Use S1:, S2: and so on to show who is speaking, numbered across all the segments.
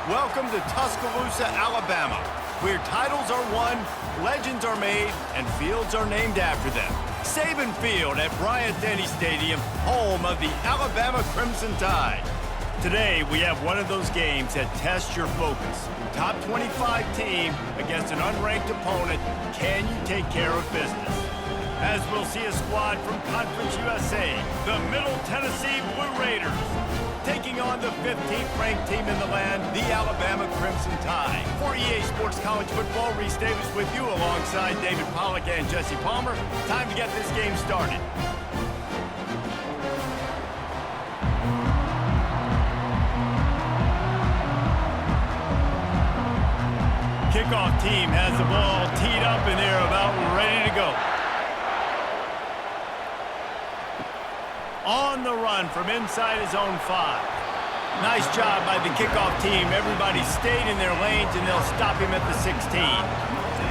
S1: Welcome to Tuscaloosa, Alabama, where titles are won, legends are made, and fields are named after them. Saban Field at Bryant-Denny Stadium, home of the Alabama Crimson Tide. Today, we have one of those games that tests your focus. Top 25 team against an unranked opponent. Can you take care of business? As we'll see a squad from Conference USA, the Middle Tennessee Blue Raiders, taking on the 15th ranked team in the land, the Alabama Crimson Tide. For EA Sports College Football, Reese Davis with you alongside David Pollack and Jesse Palmer. Time to get this game started. Kickoff team has the ball teed up and they're about ready to go. On the run from inside his own 5. Nice job by the kickoff team. Everybody stayed in their lanes, and they'll stop him at the 16.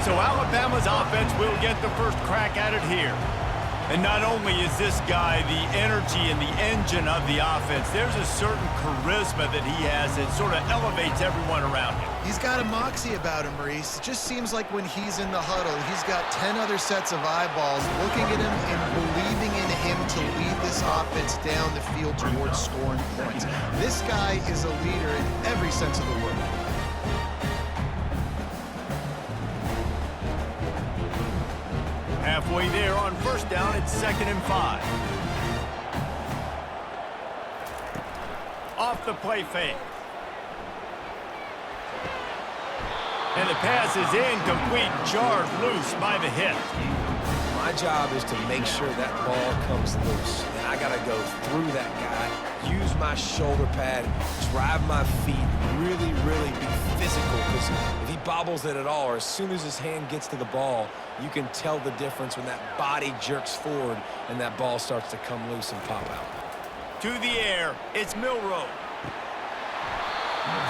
S1: So Alabama's offense will get the first crack at it here. And not only is this guy the energy and the engine of the offense, there's a certain charisma that he has that sort of elevates everyone around him.
S2: He's got a moxie about him, Maurice. It just seems like when he's in the huddle, he's got 10 other sets of eyeballs looking at him and believing in him to lead this offense down the field towards scoring points. This guy is a leader in every sense of the word.
S1: Halfway there on first down, it's 2nd and 5. Off the play fake. And the pass is incomplete, jarred loose by the hit.
S3: My job is to make sure that ball comes loose. And I got to go through that guy, use my shoulder pad, drive my feet, really be physical. Because if he bobbles it at all, or as soon as his hand gets to the ball, you can tell the difference when that body jerks forward and that ball starts to come loose and pop out.
S1: To the air, it's Milroe.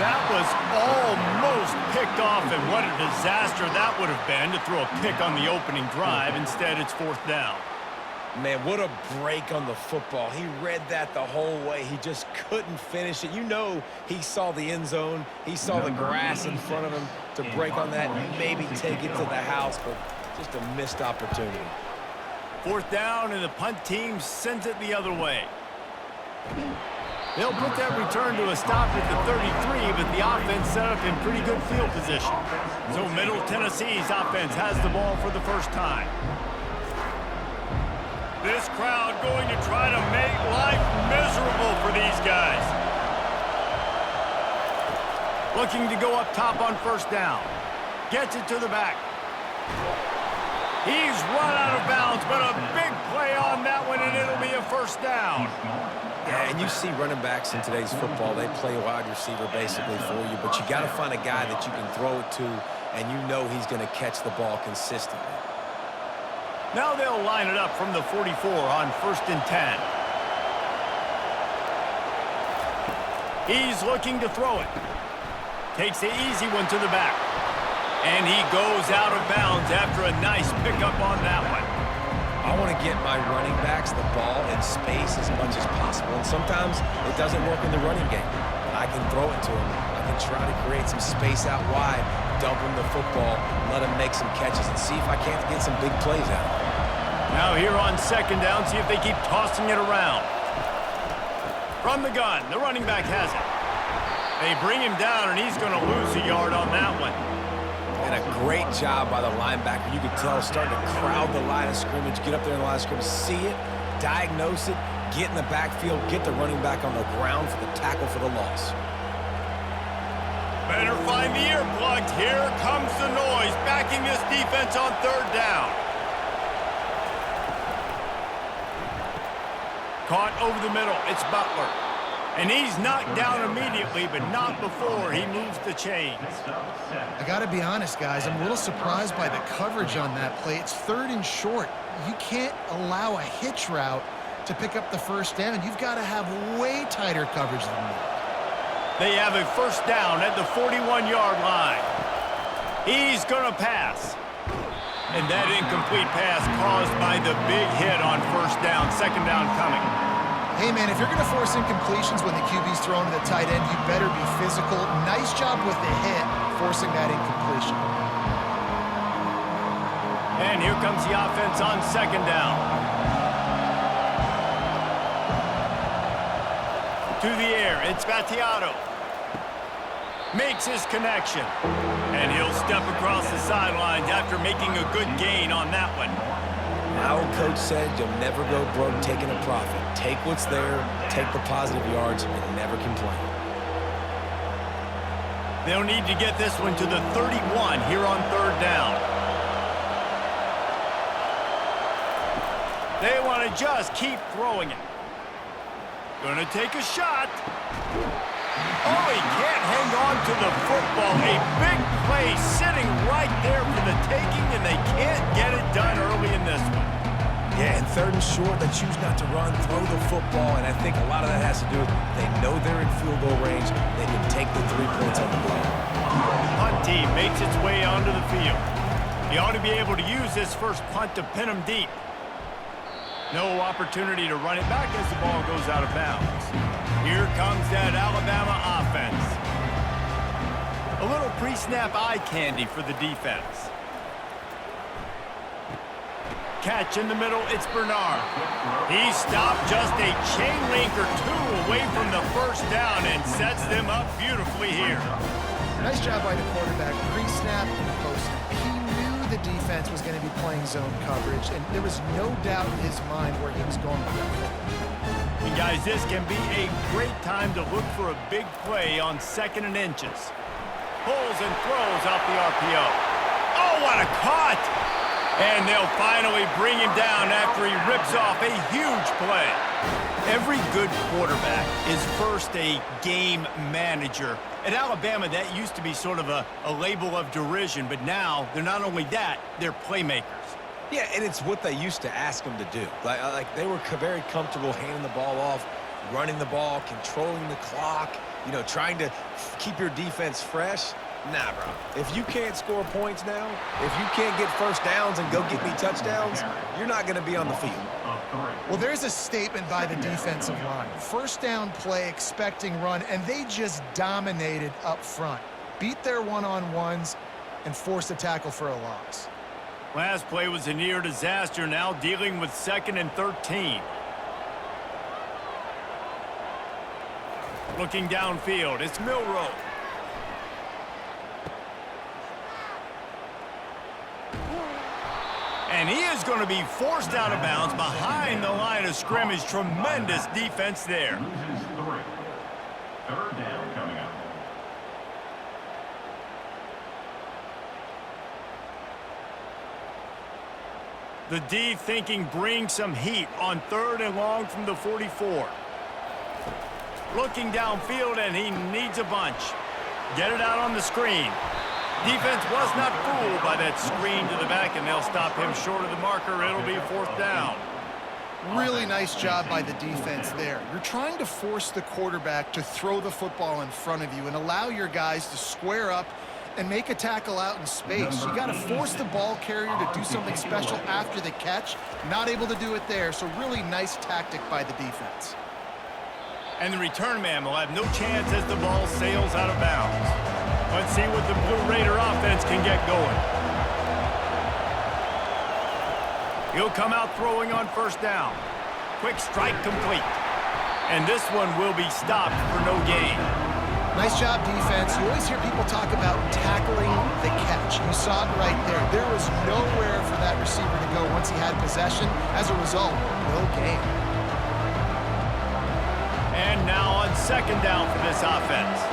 S1: That was almost picked off, and what a disaster that would have been to throw a pick on the opening drive. Instead, it's 4th down.
S3: Man, what a break on the football. He read that the whole way. He just couldn't finish it. You know he saw the end zone. He saw the grass in front of him to break on that and maybe take it to the house, but just a missed opportunity.
S1: 4th down, and the punt team sends it the other way. They'll put that return to a stop at the 33, but the offense set up in pretty good field position. So Middle Tennessee's offense has the ball for the first time. This crowd going to try to make life miserable for these guys. Looking to go up top on first down. Gets it to the back. He's run out of bounds, but a big play on that one, and it'll be a first down.
S3: Yeah, and you see running backs in today's football, they play wide receiver basically for you, but you got to find a guy that you can throw it to, and you know he's going to catch the ball consistently.
S1: Now they'll line it up from the 44 on 1st and 10. He's looking to throw it. Takes the easy one to the back. And he goes out of bounds after a nice pickup on that one.
S3: I want to get my running backs the ball in space as much as possible. And sometimes it doesn't work in the running game. But I can throw it to him. I can try to create some space out wide, dump him the football, let him make some catches, and see if I can't get some big plays out of him.
S1: Now here on 2nd down, see if they keep tossing it around. From the gun, the running back has it. They bring him down, and he's going to lose a yard on that one.
S3: And a great job by the linebacker. You could tell starting to crowd the line of scrimmage, get up there in the line of scrimmage, see it, diagnose it, get in the backfield, get the running back on the ground for the tackle for the loss.
S1: Better find the earplugs. Here comes the noise, backing this defense on 3rd down. Caught over the middle. It's Butler. And he's knocked down immediately, but not before he moves the chains.
S2: I got to be honest, guys. I'm a little surprised by the coverage on that play. It's 3rd and short. You can't allow a hitch route to pick up the first down. You've got to have way tighter coverage than that.
S1: They have a first down at the 41-yard line. He's going to pass. And that incomplete pass caused by the big hit on first down. 2nd down coming.
S2: Hey, man, if you're going to force incompletions when the QB's throwing to the tight end, you better be physical. Nice job with the hit, forcing that incompletion.
S1: And here comes the offense on second down. To the air, it's Battiato. Makes his connection. And he'll step across the sidelines after making a good gain on that one.
S3: Our coach said you'll never go broke taking a profit. Take what's there, take the positive yards, and never complain.
S1: They'll need to get this one to the 31 here on third down. They want to just keep throwing it. Gonna take a shot. Oh, he can't hang on to the football. A big play sitting right there for the taking, and they can't get it done early in this one.
S3: Yeah, and third and short, they choose not to run, throw the football, and I think a lot of that has to do with they know they're in field goal range. They can take the 3 points on the play.
S1: Punt team makes its way onto the field. He ought to be able to use this first punt to pin him deep. No opportunity to run it back as the ball goes out of bounds. Here comes that Alabama offense. A little pre-snap eye candy for the defense. Catch in the middle, it's Bernard. He stopped just a chain link or two away from the first down and sets them up beautifully here.
S2: Nice job by the quarterback, pre-snap and post-snap. He knew the defense was going to be playing zone coverage, and there was no doubt in his mind where he was going with that.
S1: And guys, this can be a great time to look for a big play on 2nd and inches. Pulls and throws off the RPO. Oh, what a cut! And they'll finally bring him down after he rips off a huge play. Every good quarterback is first a game manager. At Alabama, that used to be sort of a label of derision, but now they're not only that, they're playmakers.
S3: Yeah, and it's what they used to ask them to do. Like they were very comfortable handing the ball off, running the ball, controlling the clock, you know, trying to keep your defense fresh. Nah, bro. If you can't score points now, if you can't get first downs and go get me touchdowns, you're not going to be on the field.
S2: Well, there's a statement by the defensive line. First down play, expecting run, and they just dominated up front. Beat their one-on-ones and forced a tackle for a loss.
S1: Last play was a near disaster, now dealing with 2nd and 13. Looking downfield, it's Milroe. And he is going to be forced out of bounds behind the line of scrimmage. Tremendous defense there.
S4: Third down coming up.
S1: The D thinking bring some heat on 3rd and long from the 44. Looking downfield, and he needs a bunch. Get it out on the screen. Defense was not fooled by that screen to the back, and they'll stop him short of the marker. It'll be 4th down.
S2: Really nice job by the defense there. You're trying to force the quarterback to throw the football in front of you and allow your guys to square up and make a tackle out in space. You got to force the ball carrier to do something special after the catch. Not able to do it there, so really nice tactic by the defense.
S1: And the return man will have no chance as the ball sails out of bounds. Let's see what the Blue Raider offense can get going. He'll come out throwing on 1st down. Quick strike complete. And this one will be stopped for no gain.
S2: Nice job, defense. You always hear people talk about tackling the catch. You saw it right there. There was nowhere for that receiver to go once he had possession. As a result, no gain.
S1: And now on 2nd down for this offense.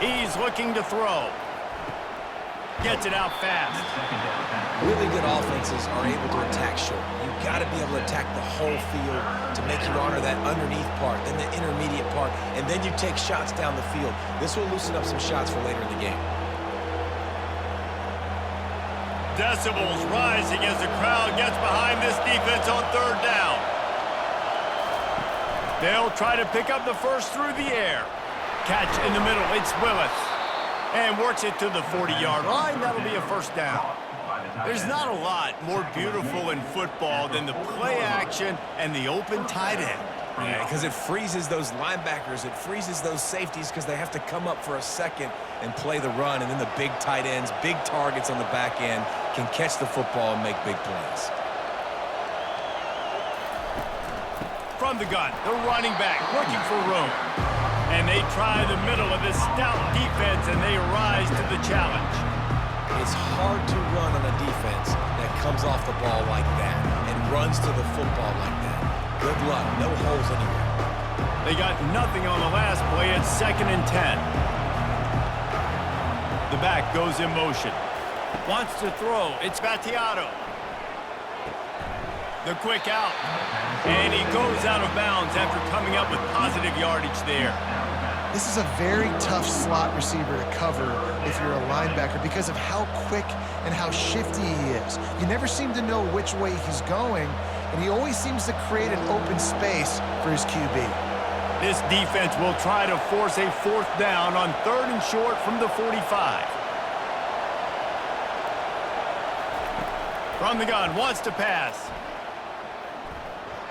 S1: He's looking to throw. Gets it out fast.
S3: Really good offenses are able to attack short. You've got to be able to attack the whole field to make you honor that underneath part, then the intermediate part, and then you take shots down the field. This will loosen up some shots for later in the game.
S1: Decibels rising as the crowd gets behind this defense on 3rd down. They'll try to pick up the first through the air. Catch in the middle, it's Willis. And works it to the 40-yard line. That'll be a 1st down. There's not a lot more beautiful in football than the play action and the open tight end.
S3: Yeah, because it freezes those linebackers. It freezes those safeties because they have to come up for a second and play the run. And then the big tight ends, big targets on the back end can catch the football and make big plays.
S1: From the gun, the running back looking for room. And they try the middle of this stout defense, and they rise to the challenge.
S3: It's hard to run on a defense that comes off the ball like that and runs to the football like that. Good luck. No holes anywhere.
S1: They got nothing on the last play. It's 2nd and 10. The back goes in motion. Wants to throw. It's Battiato. The quick out. And he goes out of bounds after coming up with positive yardage there.
S2: This is a very tough slot receiver to cover if you're a linebacker because of how quick and how shifty he is. You never seem to know which way he's going, and he always seems to create an open space for his QB.
S1: This defense will try to force a 4th down on 3rd and short from the 45. From the gun, wants to pass.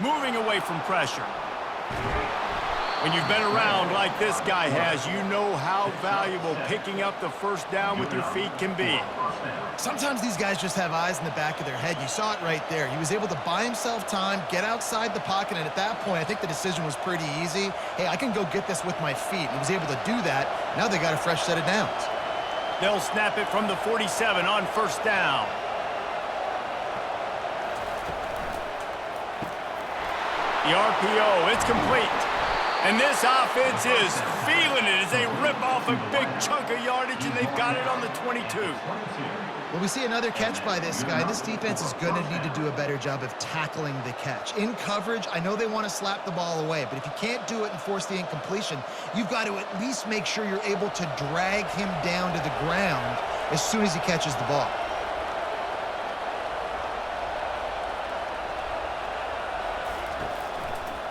S1: Moving away from pressure. When you've been around like this guy has, you know how valuable picking up the 1st down with your feet can be.
S2: Sometimes these guys just have eyes in the back of their head. You saw it right there. He was able to buy himself time, get outside the pocket, and at that point, I think the decision was pretty easy. Hey, I can go get this with my feet. He was able to do that. Now they got a fresh set of downs.
S1: They'll snap it from the 47 on 1st down. The RPO, it's complete. And this offense is feeling it as they rip off a big chunk of yardage, and they've got it on the 22.
S2: Well, we see another catch by this guy. This defense is going to need to do a better job of tackling the catch. In coverage, I know they want to slap the ball away, but if you can't do it and force the incompletion, you've got to at least make sure you're able to drag him down to the ground as soon as he catches the ball.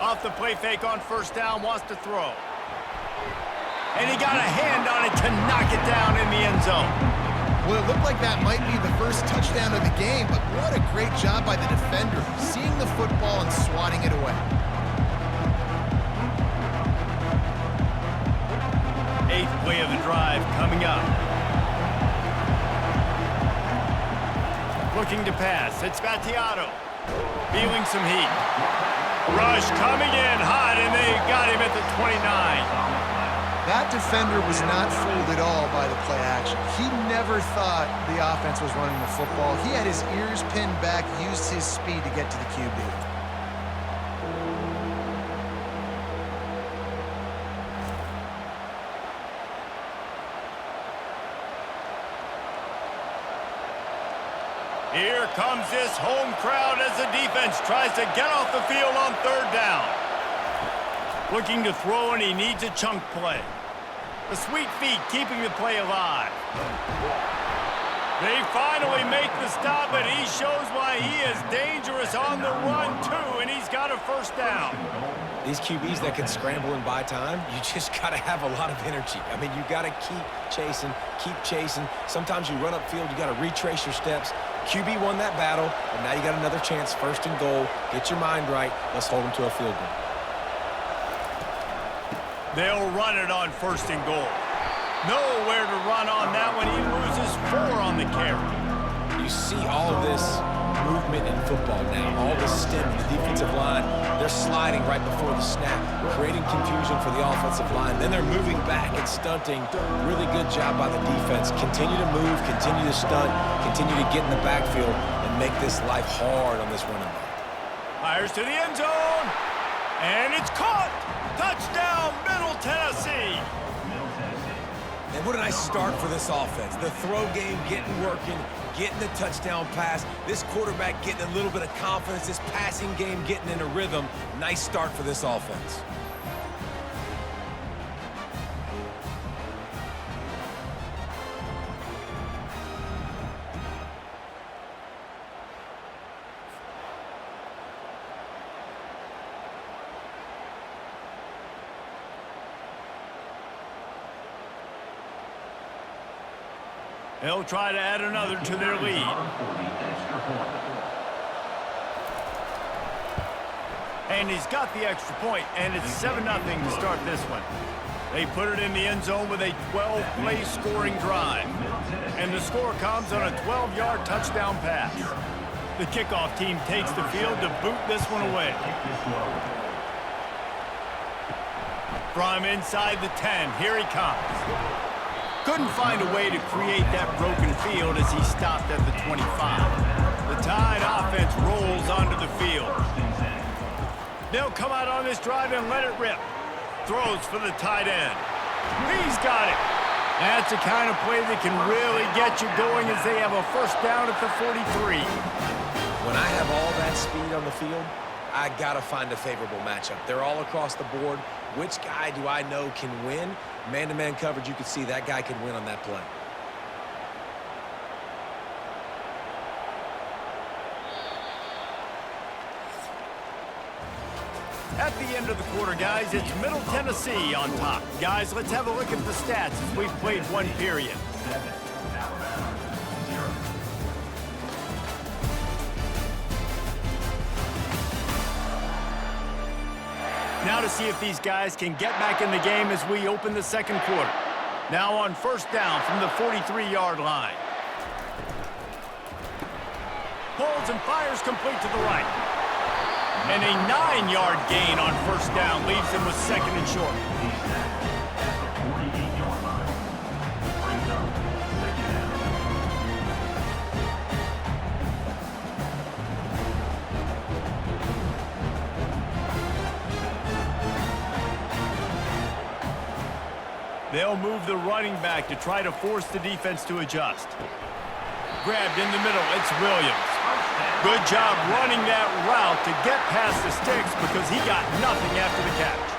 S1: Off the play fake on 1st down, wants to throw. And he got a hand on it to knock it down in the end zone.
S2: Well, it looked like that might be the first touchdown of the game, but what a great job by the defender, seeing the football and swatting it away.
S1: 8th play of the drive coming up. Looking to pass, it's Battiato. Feeling some heat. Rush coming in hot, and they got him at the 29.
S2: That defender was not fooled at all by the play action. He never thought the offense was running the football. He had his ears pinned back, used his speed to get to the QB.
S1: Here comes this home crowd as the defense tries to get off the field on 3rd down. Looking to throw, and he needs a chunk play. The sweet feet keeping the play alive. They finally make the stop, and he shows why he is dangerous on the run, too, and he's got a 1st down.
S3: These QBs that can scramble and buy time, you just got to have a lot of energy. I mean, you got to keep chasing, keep chasing. Sometimes you run upfield, you got to retrace your steps. QB won that battle, and now you got another chance, 1st and goal. Get your mind right. Let's hold them to a field goal.
S1: They'll run it on 1st and goal. Nowhere to run on that one. He loses 4 on the carry.
S3: You see all of this movement in football now. All the stem, the defensive line, they're sliding right before the snap, creating confusion for the offensive line. Then they're moving back and stunting. Really good job by the defense. Continue to move, continue to stunt, continue to get in the backfield and make this life hard on this running back.
S1: Fires to the end zone, and it's caught. Touchdown, Middle Tennessee.
S3: And what a nice start for this offense. The throw game getting working, getting the touchdown pass. This quarterback getting a little bit of confidence. This passing game getting in a rhythm. Nice start for this offense.
S1: They'll try to add another to their lead. And he's got the extra point, and it's 7-0 to start this one. They put it in the end zone with a 12-play scoring drive. And the score comes on a 12-yard touchdown pass. The kickoff team takes the field to boot this one away. From inside the 10, here he comes. Couldn't find a way to create that broken field as he stopped at the 25. The Tide offense rolls onto the field. They'll come out on this drive and let it rip. Throws for the tight end. He's got it. That's the kind of play that can really get you going as they have a first down at the 43.
S3: When I have all that speed on the field, I gotta find a favorable matchup. They're all across the board. Which guy do I know can win? Man-to-man coverage, you can see that guy can win on that play.
S1: At the end of the quarter, guys, it's Middle Tennessee on top. Guys, let's have a look at the stats as we've played one period. Now to see if these guys can get back in the game as we open the second quarter. Now on first down from the 43-yard line. Pulls and fires complete to the right. And a 9-yard gain on first down leaves him with second and short. They'll move the running back to try to force the defense to adjust. Grabbed in the middle, it's Williams. Good job running that route to get past the sticks because he got nothing after the catch.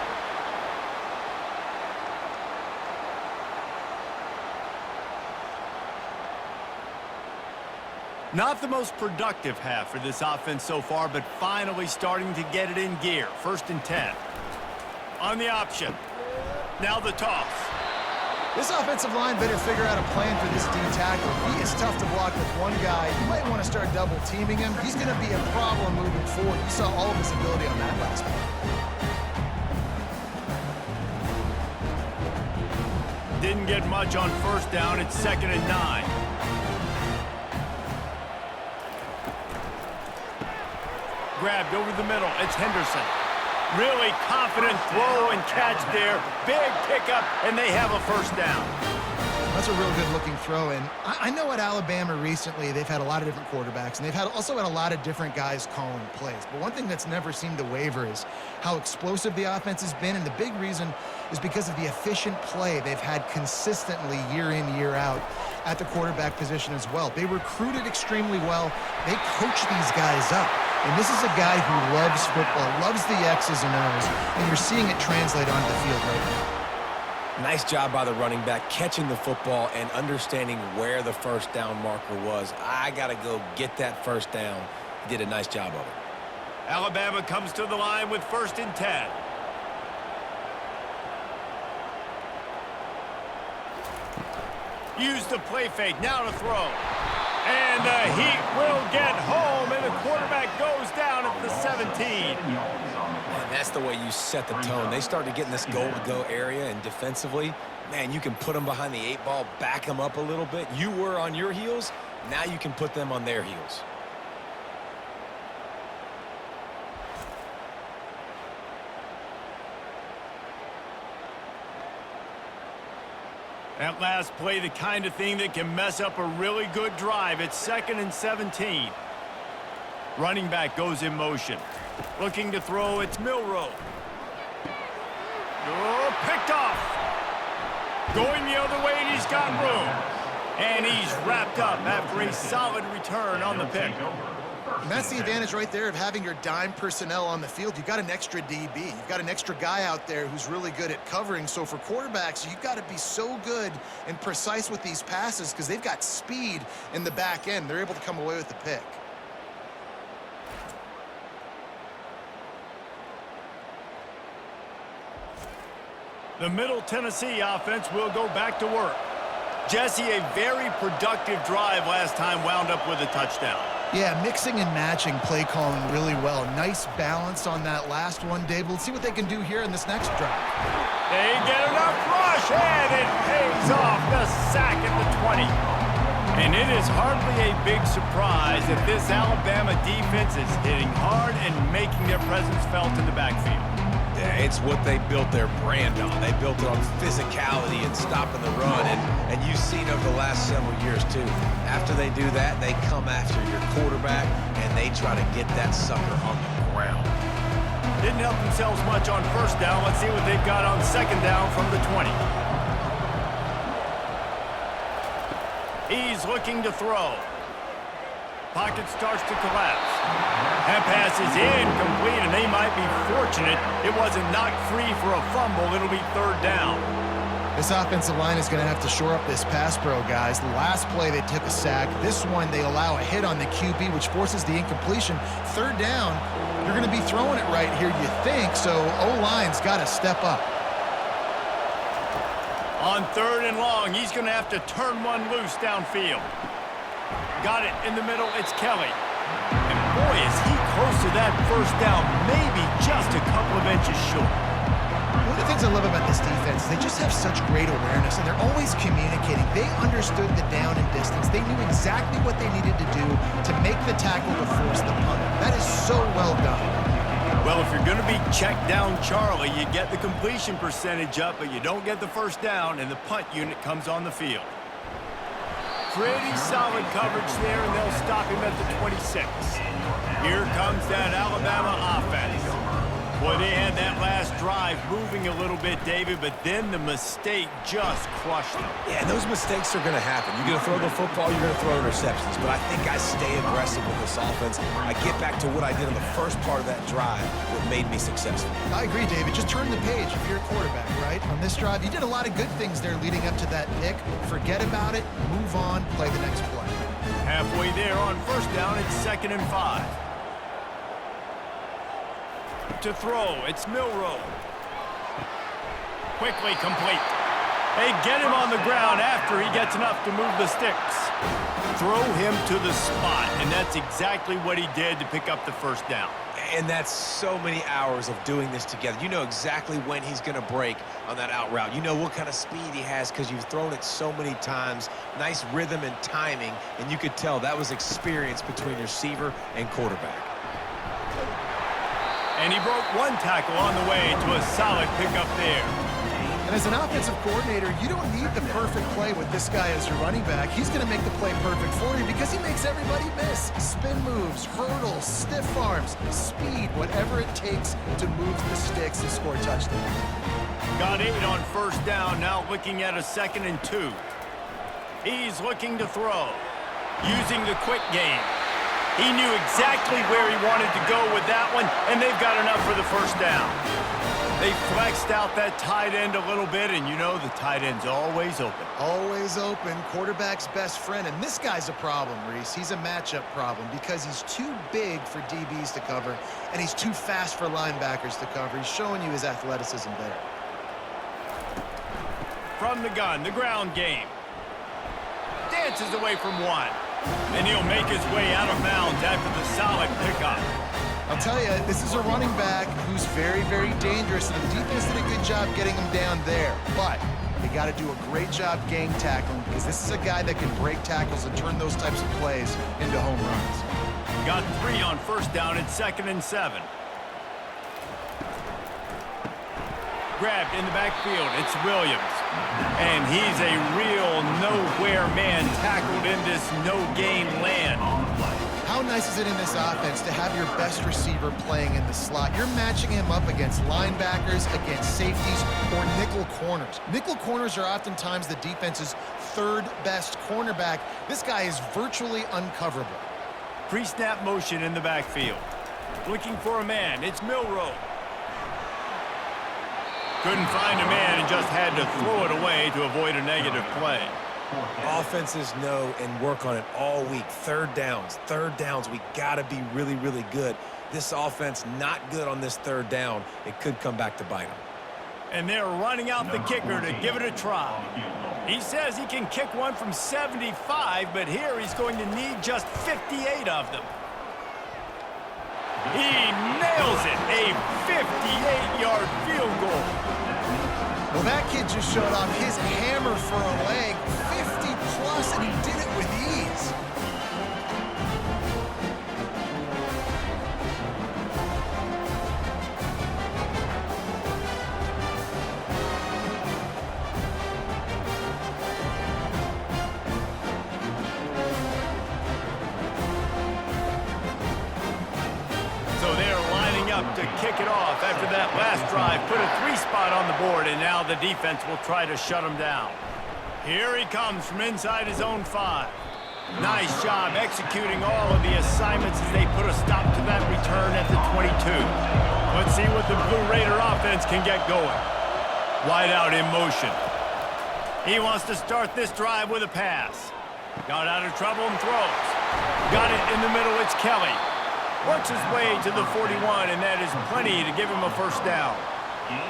S1: Not the most productive half for this offense so far, but finally starting to get it in gear. First and 10. On the option. Now the toss.
S2: This offensive line better figure out a plan for this D tackle. He is tough to block with one guy. You might want to start double teaming him. He's going to be a problem moving forward. You saw all of his ability on that last play.
S1: Didn't get much on first down. It's 2nd and 9. Grabbed over the middle. It's Henderson. Really confident throw and catch there. Big pickup, and they have a first down.
S2: That's a real good-looking throw. And I know at Alabama recently they've had a lot of different quarterbacks, and they've also had a lot of different guys calling plays. But one thing that's never seemed to waver is how explosive the offense has been, and the big reason is because of the efficient play they've had consistently year in, year out at the quarterback position as well. They recruited extremely well. They coach these guys up. And this is a guy who loves football, loves the X's and O's, and you're seeing it translate onto the field right now.
S3: Nice job by the running back, catching the football and understanding where the first down marker was. I got to go get that first down. He did a nice job of it.
S1: Alabama comes to the line with 1st and 10. Use the play fake, now to throw. And the Heat will get home, and the quarterback goes down at the 17.
S3: And that's the way you set the tone. They start to get in this goal-to-go area, and defensively, man, you can put them behind the 8 ball, back them up a little bit. You were on your heels, now you can put them on their heels.
S1: That last play, the kind of thing that can mess up a really good drive. It's 2nd and 17. Running back goes in motion. Looking to throw, it's Milroe. Oh, picked off. Going the other way, and he's got room. And he's wrapped up after a solid return on the pick.
S2: And that's the advantage right there of having your dime personnel on the field. You've got an extra DB. You've got an extra guy out there who's really good at covering. So for quarterbacks, you've got to be so good and precise with these passes because they've got speed in the back end. They're able to come away with the pick.
S1: The Middle Tennessee offense will go back to work. Jesse, a very productive drive last time wound up with a touchdown.
S2: Yeah, mixing and matching play calling really well. Nice balance on that last one, Dave. Let's see what they can do here in this next drive.
S1: They get enough rush, and it pays off the sack at the 20. And it is hardly a big surprise that this Alabama defense is hitting hard and making their presence felt in the backfield.
S3: Yeah, it's what they built their brand on. They built it on physicality and stopping the run, and you've seen over the last several years, too. After they do that, they come after your quarterback, and they try to get that sucker on the ground.
S1: Didn't help themselves much on first down. Let's see what they've got on second down from the 20. He's looking to throw. Pocket starts to collapse. That pass is incomplete, and they might be fortunate it wasn't knocked free for a fumble. It'll be third down.
S2: This offensive line is going to have to shore up this pass pro, guys. The last play they took a sack. This one they allow a hit on the QB, which forces the incompletion. Third down, you're going to be throwing it right here, you think, so O-line's got to step up.
S1: On third and long, he's going to have to turn one loose downfield. Got it in the middle, it's Kelly. And boy, is he close to that first down, maybe just a couple of inches short.
S2: One of the things I love about this defense is they just have such great awareness, and they're always communicating. They understood the down and distance. They knew exactly what they needed to do to make the tackle to force the punt. That is so well done.
S1: Well, if you're going to be checked down Charlie, you get the completion percentage up, but you don't get the first down, and the punt unit comes on the field. Pretty solid coverage there, and they'll stop him at the 26. Here comes that Alabama offense. Boy, they had that last drive moving a little bit, David, but then the mistake just crushed them.
S3: Yeah, and those mistakes are going to happen. You're going to throw the football, you're going to throw interceptions, but I think I stay aggressive with this offense. I get back to what I did in the first part of that drive that made me successful.
S2: I agree, David. Just turn the page if you're a quarterback, right? On this drive, you did a lot of good things there leading up to that pick. Forget about it, move on, play the next play.
S1: Halfway there on first down, it's 2nd and 5. To throw, it's Milroe. Quickly complete. They get him on the ground after he gets enough to move the sticks. Throw him to the spot, and that's exactly what he did to pick up the first down.
S3: And that's so many hours of doing this together. You know exactly when he's going to break on that out route. You know what kind of speed he has because you've thrown it so many times. Nice rhythm and timing, and you could tell that was experience between receiver and quarterback.
S1: And he broke one tackle on the way to a solid pickup there.
S2: And as an offensive coordinator, you don't need the perfect play with this guy as your running back. He's going to make the play perfect for you because he makes everybody miss. Spin moves, hurdles, stiff arms, speed, whatever it takes to move the sticks and score touchdowns.
S1: Got 8 on first down, now looking at a 2nd and 2. He's looking to throw, using the quick game. He knew exactly where he wanted to go with that one, and they've got enough for the first down. They flexed out that tight end a little bit, and you know the tight end's always open.
S2: Always open, quarterback's best friend, and this guy's a problem, Reese. He's a matchup problem because he's too big for DBs to cover, and he's too fast for linebackers to cover. He's showing you his athleticism there.
S1: From the gun, the ground game. Dances away from one. And he'll make his way out of bounds after the solid pickup.
S2: I'll tell you, this is a running back who's very, very dangerous, and the defense did a good job getting him down there. But they got to do a great job gang tackling because this is a guy that can break tackles and turn those types of plays into home runs.
S1: Got 3 on first down at 2nd and 7. Grabbed in the backfield, it's Williams. And he's a real nowhere man tackled in this no-gain land.
S2: How nice is it in this offense to have your best receiver playing in the slot? You're matching him up against linebackers, against safeties, or nickel corners. Nickel corners are oftentimes the defense's 3rd best cornerback. This guy is virtually uncoverable.
S1: Pre-snap motion in the backfield. Looking for a man, it's Milroe. Couldn't find a man and just had to throw it away to avoid a negative play.
S3: Offenses know and work on it all week. Third downs. We got to be really, really good. This offense not good on this third down. It could come back to bite them.
S1: And they're running out the kicker to give it a try. He says he can kick one from 75, but here he's going to need just 58 of them. He nails it, a 58-yard field goal.
S2: Well, that kid just showed off his hammer for a leg, 50-plus, and he did it with ease.
S1: To kick it off after that last drive, put a 3-spot on the board, and now the defense will try to shut him down. Here he comes from inside his own 5. Nice job executing all of the assignments as they put a stop to that return at the 22. Let's see what the Blue Raider offense can get going. Wide out in motion. He wants to start this drive with a pass. Got out of trouble and throws. Got it in the middle, it's Kelly. Works his way to the 41, and that is plenty to give him a first down.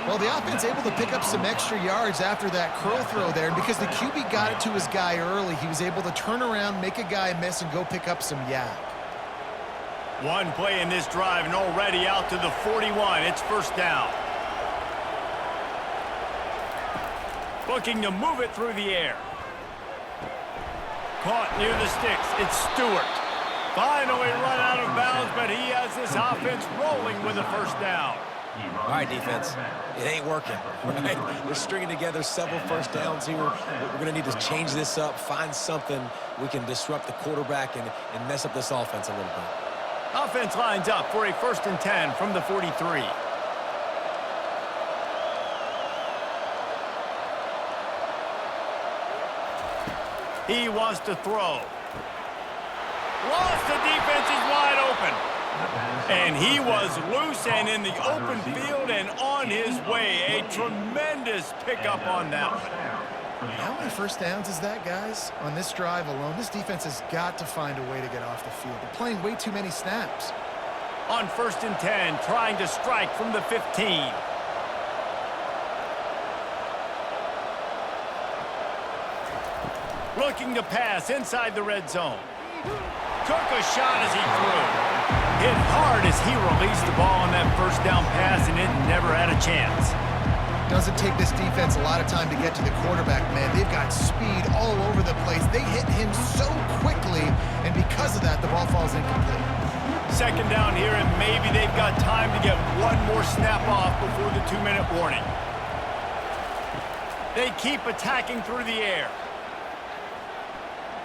S2: Well, the offense able to pick up some extra yards after that curl throw there, and because the QB got it to his guy early, he was able to turn around, make a guy miss, and go pick up some yak.
S1: One play in this drive, and already out to the 41. It's first down. Looking to move it through the air. Caught near the sticks. It's Stewart. Finally run out of bounds, but he has this offense rolling with a first down.
S3: All right, defense, it ain't working, right? We're stringing together several first downs here. We're going to need to change this up, find something we can disrupt the quarterback and mess up this offense a little bit.
S1: Offense lines up for a 1st and 10 from the 43. He wants to throw. Lost, the defense is wide open. And he was loose and in the open field and on his way. A tremendous pickup on that one.
S2: How many first downs is that, guys? On this drive alone, this defense has got to find a way to get off the field. They're playing way too many snaps.
S1: On 1st and 10, trying to strike from the 15. Looking to pass inside the red zone. Took a shot as he threw. Hit hard as he released the ball on that first down pass, and it never had a chance.
S2: Doesn't take this defense a lot of time to get to the quarterback, man. They've got speed all over the place. They hit him so quickly, and because of that, the ball falls incomplete.
S1: Second down here, and maybe they've got time to get one more snap off before the 2-minute warning. They keep attacking through the air.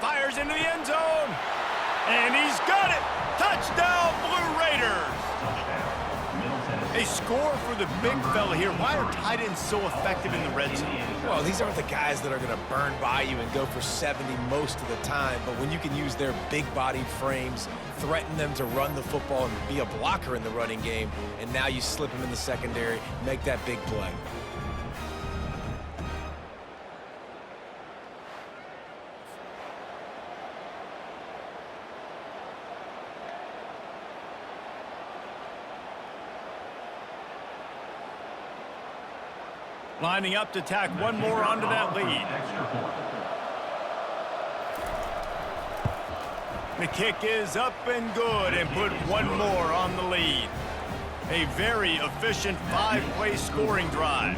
S1: Fires into the end zone. And he's got it! Touchdown, Blue Raiders! A score for the big fella here. Why are tight ends so effective in the red zone?
S3: Well, these aren't the guys that are going to burn by you and go for 70 most of the time, but when you can use their big-bodied frames, threaten them to run the football and be a blocker in the running game, and now you slip them in the secondary, make that big play.
S1: Lining up to tack one more onto that lead. The kick is up and good, and put one more on the lead. A very efficient 5-play scoring drive.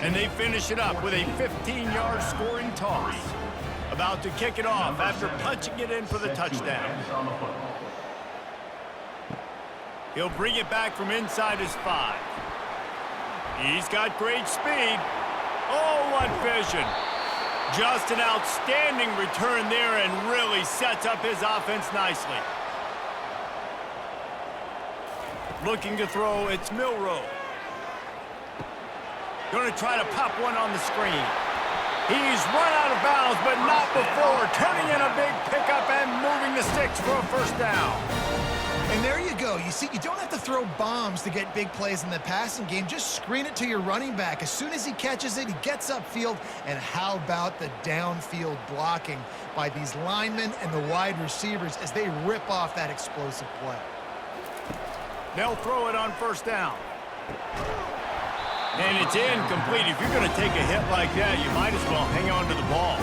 S1: And they finish it up with a 15-yard scoring toss. About to kick it off after punching it in for the touchdown. He'll bring it back from inside his 5. He's got great speed. Oh, what vision. Just an outstanding return there and really sets up his offense nicely. Looking to throw, it's Milroe. Going to try to pop one on the screen. He's run out of bounds, but not before turning in a big pickup and moving the sticks for a first down.
S2: And there you go. You see, you don't have to throw bombs to get big plays in the passing game. Just screen it to your running back. As soon as he catches it, he gets upfield. And how about the downfield blocking by these linemen and the wide receivers as they rip off that explosive play?
S1: They'll throw it on first down. And it's incomplete. If you're going to take a hit like that, you might as well hang on to the ball.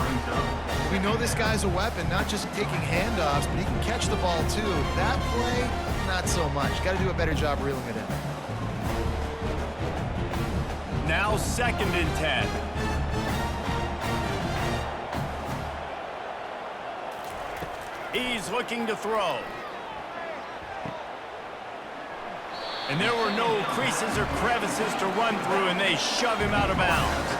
S2: We know this guy's a weapon, not just taking handoffs, but he can catch the ball too. That play, not so much. Got to do a better job reeling it in.
S1: Now 2nd and 10. He's looking to throw. And there were no creases or crevices to run through, and they shove him out of bounds.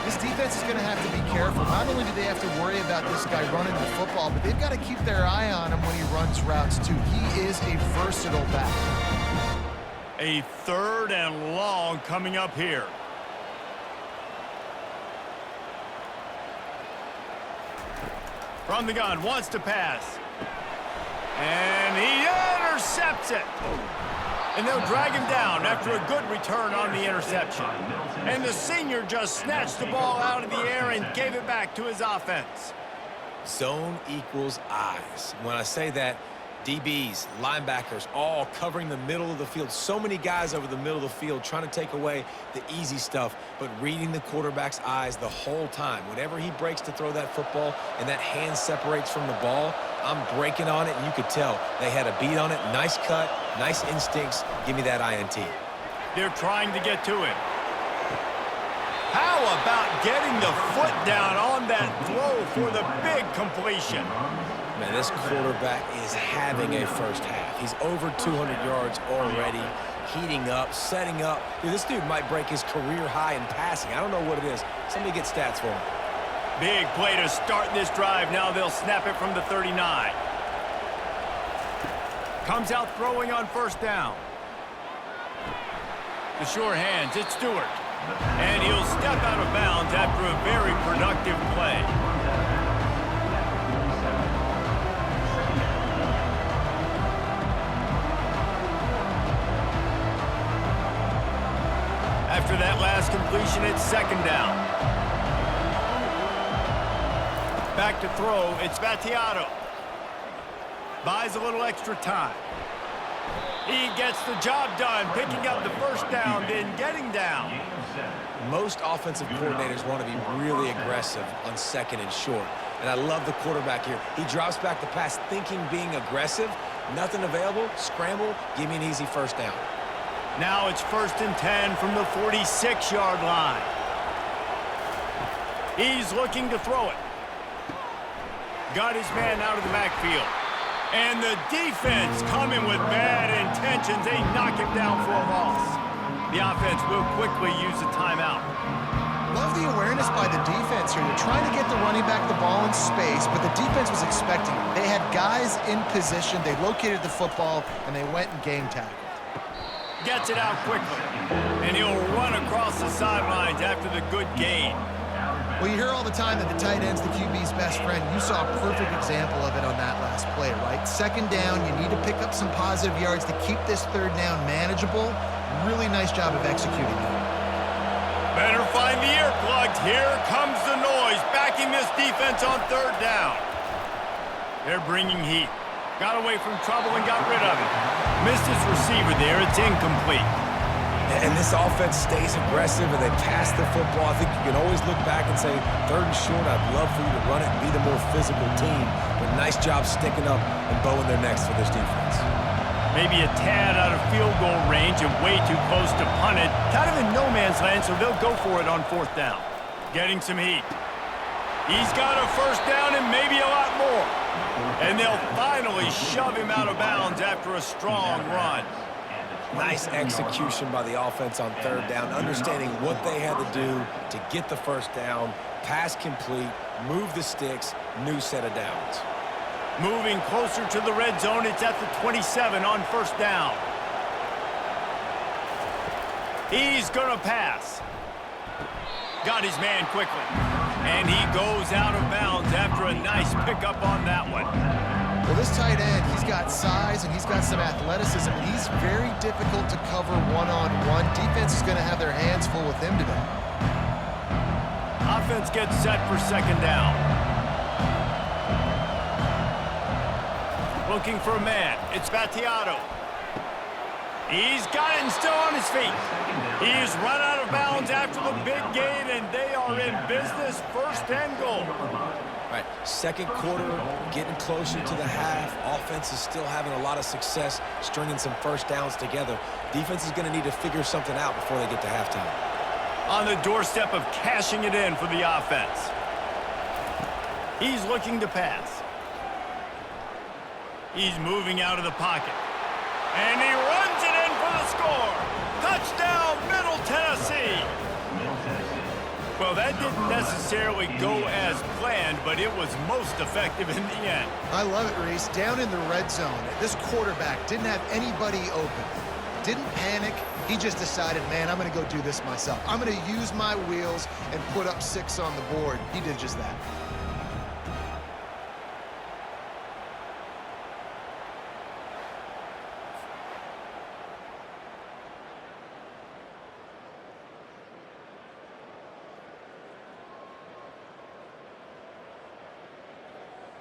S2: This defense is going to have to be careful. Not only do they have to worry about this guy running the football, but they've got to keep their eye on him when he runs routes too. He is a versatile back.
S1: A 3rd and long coming up here. From the gun, wants to pass. And he intercepts it. And they'll drag him down after a good return on the interception. And the senior just snatched the ball out of the air and gave it back to his offense.
S3: Zone equals eyes. When I say that, DBs, linebackers, all covering the middle of the field. So many guys over the middle of the field trying to take away the easy stuff, but reading the quarterback's eyes the whole time. Whenever he breaks to throw that football and that hand separates from the ball, I'm breaking on it, and you could tell they had a beat on it. Nice cut, nice instincts. Give me that INT.
S1: They're trying to get to him. How about getting the foot down on that throw for the big completion?
S3: Man, this quarterback is having a first half. He's over 200 yards already, heating up, setting up. Dude, this dude might break his career high in passing. I don't know what it is. Somebody get stats for him.
S1: Big play to start this drive. Now they'll snap it from the 39. Comes out throwing on 1st down. The sure hands, it's Stewart. And he'll step out of bounds after a very productive play. After that last completion, it's 2nd down. Back to throw, it's Battiato. Buys a little extra time. He gets the job done, picking up the 1st down, then getting down.
S3: Most offensive coordinators want to be really aggressive on 2nd and short. And I love the quarterback here. He drops back the pass thinking being aggressive. Nothing available, scramble, give me an easy 1st down.
S1: Now it's 1st and 10 from the 46-yard line. He's looking to throw it. Got his man out of the backfield. And the defense coming with bad intentions. They knock him down for a loss. The offense will quickly use a timeout.
S2: Love the awareness by the defense here. They're trying to get the running back the ball in space, but the defense was expecting it. They had guys in position. They located the football, and they went and game tackled.
S1: Gets it out quickly. And he'll run across the sidelines after the good gain.
S2: Well, you hear all the time that the tight end's the QB's best friend. You saw a perfect example of it on that last play, right? 2nd down, you need to pick up some positive yards to keep this 3rd down manageable. Really nice job of executing it.
S1: Better find the earplugs. Here comes the noise, backing this defense on 3rd down. They're bringing heat. Got away from trouble and got rid of it. Missed his receiver there. It's incomplete.
S3: And this offense stays aggressive, and they pass the football. I think you can always look back and say, 3rd and short, I'd love for you to run it and be the more physical team. But nice job sticking up and bowing their necks for this defense.
S1: Maybe a tad out of field goal range and way too close to punt it. Kind of in no man's land, so they'll go for it on 4th down. Getting some heat. He's got a 1st down and maybe a lot more. And they'll finally shove him out of bounds after a strong run.
S3: Nice execution by the offense on 3rd down, understanding what they had to do to get the 1st down, pass complete, move the sticks, new set of downs.
S1: Moving closer to the red zone, it's at the 27 on 1st down. He's gonna pass. Got his man quickly. And he goes out of bounds after a nice pickup on that one.
S2: Well, this tight end, he's got size and he's got some athleticism. He's very difficult to cover one-on-one. Defense is going to have their hands full with him today.
S1: Offense gets set for 2nd down. Looking for a man. It's Battiato. He's got it and still on his feet. He's run out of bounds after the big gain, and they are in business. First and goal.
S3: All right, second quarter, getting closer to the half. Offense is still having a lot of success stringing some first downs together. Defense is going to need to figure something out before they get to halftime.
S1: On the doorstep of cashing it in for the offense. He's looking to pass. He's moving out of the pocket. And he runs it in for the score. Touchdown, Middle Tennessee. Well, that didn't necessarily go as planned, but it was most effective in the end.
S2: I love it, Reese. Down in the red zone, this quarterback didn't have anybody open. Didn't panic. He just decided, man, I'm going to go do this myself. I'm going to use my wheels and put up 6 on the board. He did just that.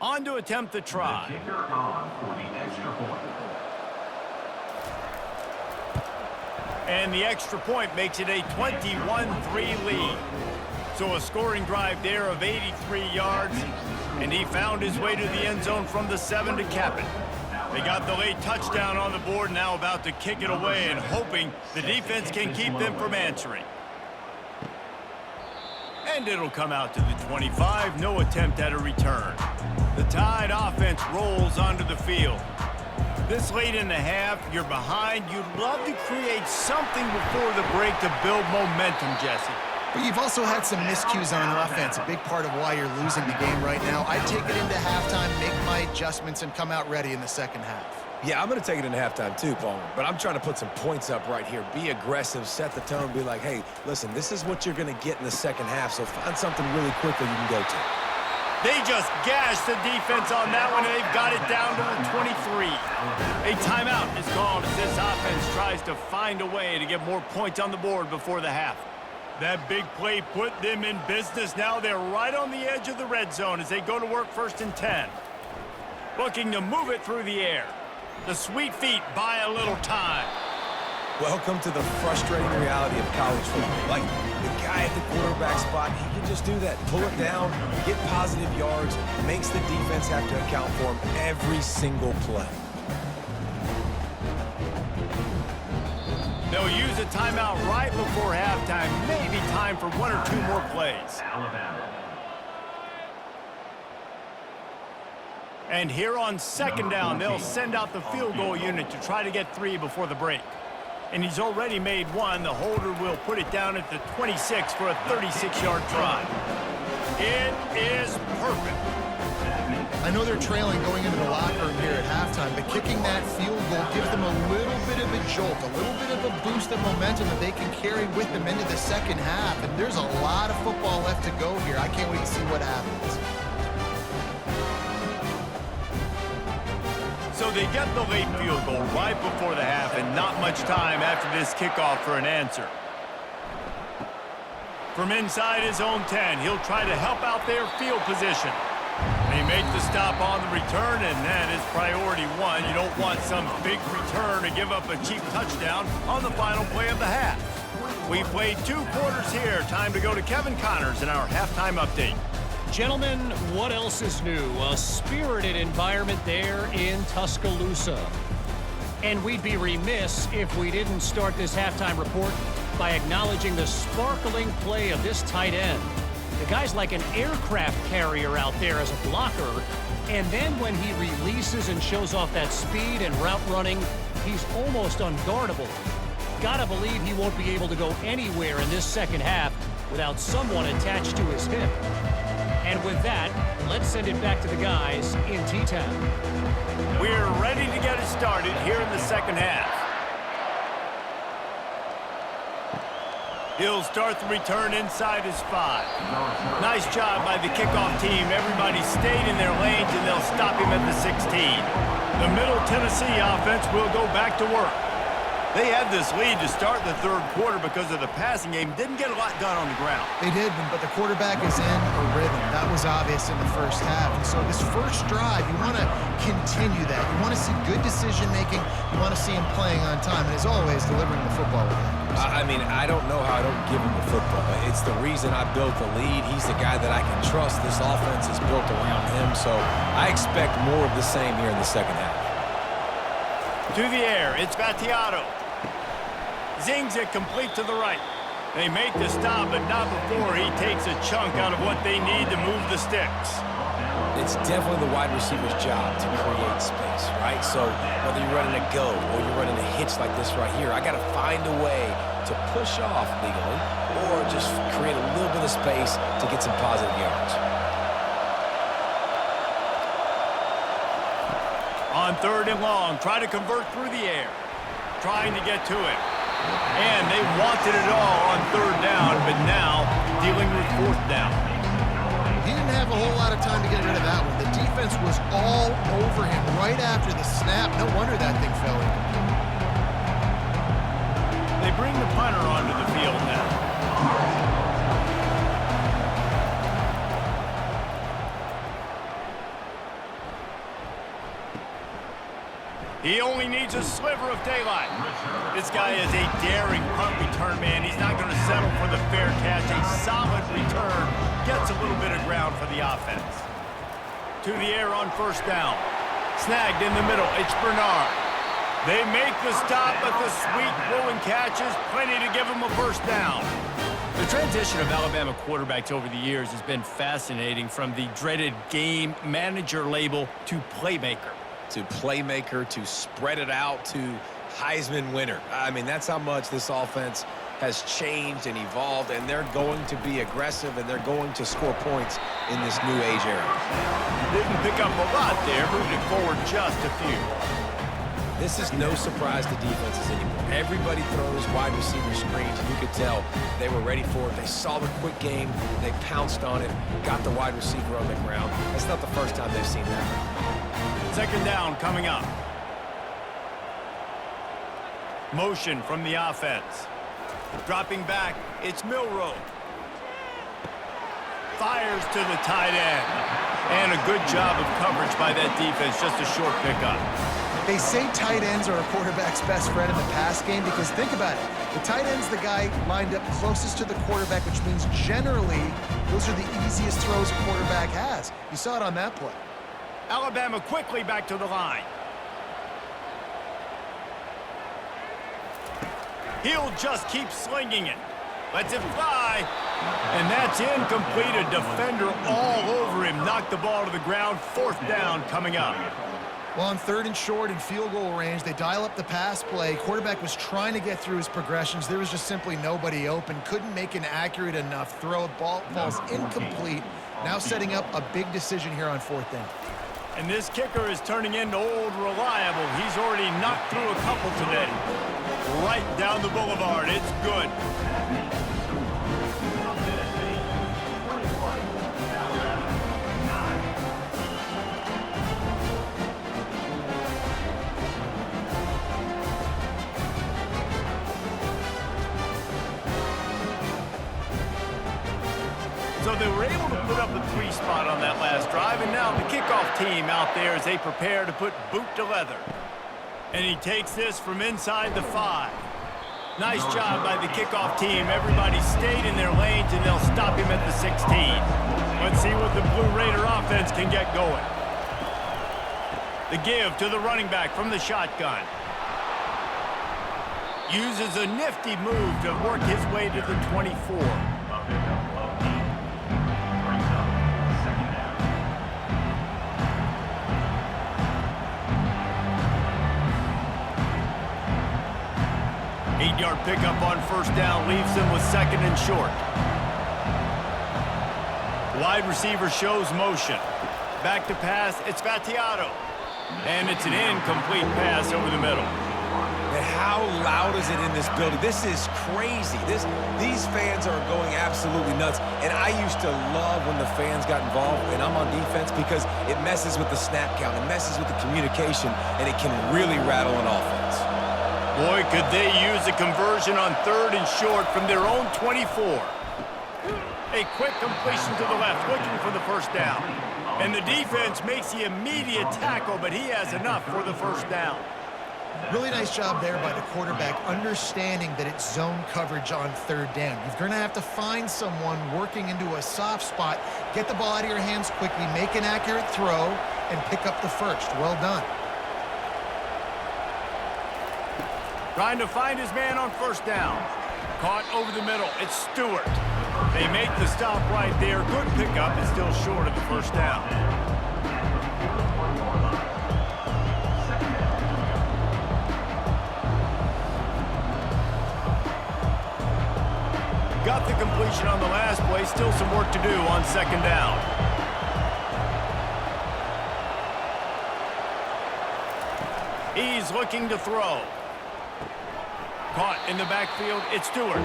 S1: On to attempt the try.
S4: The kicker on for the extra point.
S1: And the extra point makes it a 21-3 lead. So a scoring drive there of 83 yards, and he found his way to the end zone from the 7 to cap it. They got the late touchdown on the board, now about to kick it away and hoping the defense can keep them from answering. And it'll come out to the 25, no attempt at a return. The Tide offense rolls onto the field. This late in the half, you're behind. You'd love to create something before the break to build momentum, Jesse.
S2: But you've also had some miscues on offense, a big part of why you're losing the game right now. I'd take it into halftime, make my adjustments, and come out ready in the second half.
S3: Yeah, I'm going to take it into halftime too, Palmer. But I'm trying to put some points up right here. Be aggressive, set the tone, be like, hey, listen, this is what you're going to get in the second half, so find something really quickly you can go to.
S1: They just gashed the defense on that one, and they've got it down to the 23. A timeout is called as this offense tries to find a way to get more points on the board before the half. That big play put them in business. Now they're right on the edge of the red zone as they go to work 1st and 10. Looking to move it through the air. The sweet feet buy a little time.
S3: Welcome to the frustrating reality of college football. Like, the guy at the quarterback spot, he can just do that. Pull it down, get positive yards, makes the defense have to account for him every single play.
S1: They'll use a timeout right before halftime. Maybe time for 1 or 2 more plays.
S4: Alabama.
S1: And here on 2nd down, they'll send out the field goal unit to try to get 3 before the break. And he's already made 1. The holder will put it down at the 26 for a 36-yard drive. It is perfect.
S2: I know they're trailing going into the locker room here at halftime, but kicking that field goal gives them a little bit of a jolt, a little bit of a boost of momentum that they can carry with them into the second half. And there's a lot of football left to go here. I can't wait to see what happens.
S1: So they get the late field goal right before the half, and not much time after this kickoff for an answer. From inside his own 10, he'll try to help out their field position. They make the stop on the return, and that is priority 1. You don't want some big return to give up a cheap touchdown on the final play of the half. We played 2 quarters here. Time to go to Kevin Connors in our halftime update.
S5: Gentlemen, what else is new? A spirited environment there in Tuscaloosa. And we'd be remiss if we didn't start this halftime report by acknowledging the sparkling play of this tight end. The guy's like an aircraft carrier out there as a blocker, and then when he releases and shows off that speed and route running, he's almost unguardable. Gotta believe he won't be able to go anywhere in this second half without someone attached to his hip. And with that, let's send it back to the guys in T-Town.
S1: We're ready to get it started here in the second half. He'll start the return inside his 5. Nice job by the kickoff team. Everybody stayed in their lanes, and they'll stop him at the 16. The Middle Tennessee offense will go back to work. They had this lead to start the third quarter because of the passing game. Didn't get a lot done on the ground.
S2: They did, but the quarterback is in a rhythm. That was obvious in the first half. And so this first drive, you want to continue that. You want to see good decision-making. You want to see him playing on time. And as always, delivering the football with accuracy.
S3: I mean, I don't know how I don't give him the football. It's the reason I built the lead. He's the guy that I can trust. This offense is built around him. So I expect more of the same here in the second half.
S1: To the air, it's Battiato. Zings it complete to the right. They make the stop, but not before he takes a chunk out of what they need to move the sticks.
S3: It's definitely the wide receiver's job to create space, right? So whether you're running a go or you're running a hitch like this right here, I got to find a way to push off legally or just create a little bit of space to get some positive yards.
S1: On 3rd and long, try to convert through the air. Trying to get to it. And they wanted it all on 3rd down, but now dealing with 4th down.
S2: He didn't have a whole lot of time to get rid of that one. The defense was all over him right after the snap. No wonder that thing fell in.
S1: They bring the punter onto the field now. He only needs a sliver of daylight. This guy is a daring punt return man. He's not going to settle for the fair catch. A solid return gets a little bit of ground for the offense. To the air on 1st down. Snagged in the middle. It's Bernard. They make the stop, but the sweet blowing catch is plenty to give them a 1st down. The transition of Alabama quarterbacks over the years has been fascinating, from the dreaded game manager label to playmaker.
S3: To playmaker, to spread it out, to Heisman winner. I mean, that's how much this offense has changed and evolved, and they're going to be aggressive, and they're going to score points in this new age era.
S1: Didn't pick up a lot there, moving it forward just a few.
S3: This is no surprise to defenses anymore. Everybody throws wide receiver screens, and you could tell they were ready for it. They saw the quick game, they pounced on it, got the wide receiver on the ground. That's not the first time they've seen that.
S1: 2nd down coming up. Motion from the offense. Dropping back, it's Milroe. Fires to the tight end. And a good job of coverage by that defense, just a short pickup.
S2: They say tight ends are a quarterback's best friend in the pass game because think about it. The tight end's the guy lined up closest to the quarterback, which means generally those are the easiest throws a quarterback has. You saw it on that play.
S1: Alabama quickly back to the line. He'll just keep slinging it. Lets it fly. And that's incomplete. A defender all over him. Knocked the ball to the ground. 4th down coming up.
S2: Well, on 3rd and short in field goal range, they dial up the pass play. Quarterback was trying to get through his progressions. There was just simply nobody open. Couldn't make an accurate enough throw. Ball falls incomplete. Now setting up a big decision here on 4th down.
S1: And this kicker is turning into old reliable. He's already knocked through a couple today. Right down the boulevard. It's good. So they were able to put up a 3 spot on that last drive, and now the kickoff team out there as they prepare to put boot to leather. And he takes this from inside the 5. Nice job by the kickoff team. Everybody stayed in their lanes, and they'll stop him at the 16. Let's see what the Blue Raider offense can get going. The give to the running back from the shotgun. Uses a nifty move to work his way to the 24. 8-yard pickup on 1st down leaves them with 2nd and short. Wide receiver shows motion. Back to pass, it's Battiato. And it's an incomplete pass over the middle.
S3: And how loud is it in this building? This is crazy. These fans are going absolutely nuts. And I used to love when the fans got involved, and I'm on defense, because it messes with the snap count. It messes with the communication, and it can really rattle an offense.
S1: Boy, could they use a conversion on 3rd and short from their own 24. A quick completion to the left, looking for the first down. And the defense makes the immediate tackle, but he has enough for the first down.
S2: Really nice job there by the quarterback, understanding that it's zone coverage on 3rd down. You're going to have to find someone working into a soft spot, get the ball out of your hands quickly, make an accurate throw, and pick up the first. Well done.
S1: Trying to find his man on first down. Caught over the middle. It's Stewart. They make the stop right there. Good pickup, is still short of the first down. Got the completion on the last play. Still some work to do on 2nd down. He's looking to throw. Caught in the backfield, it's Stewart.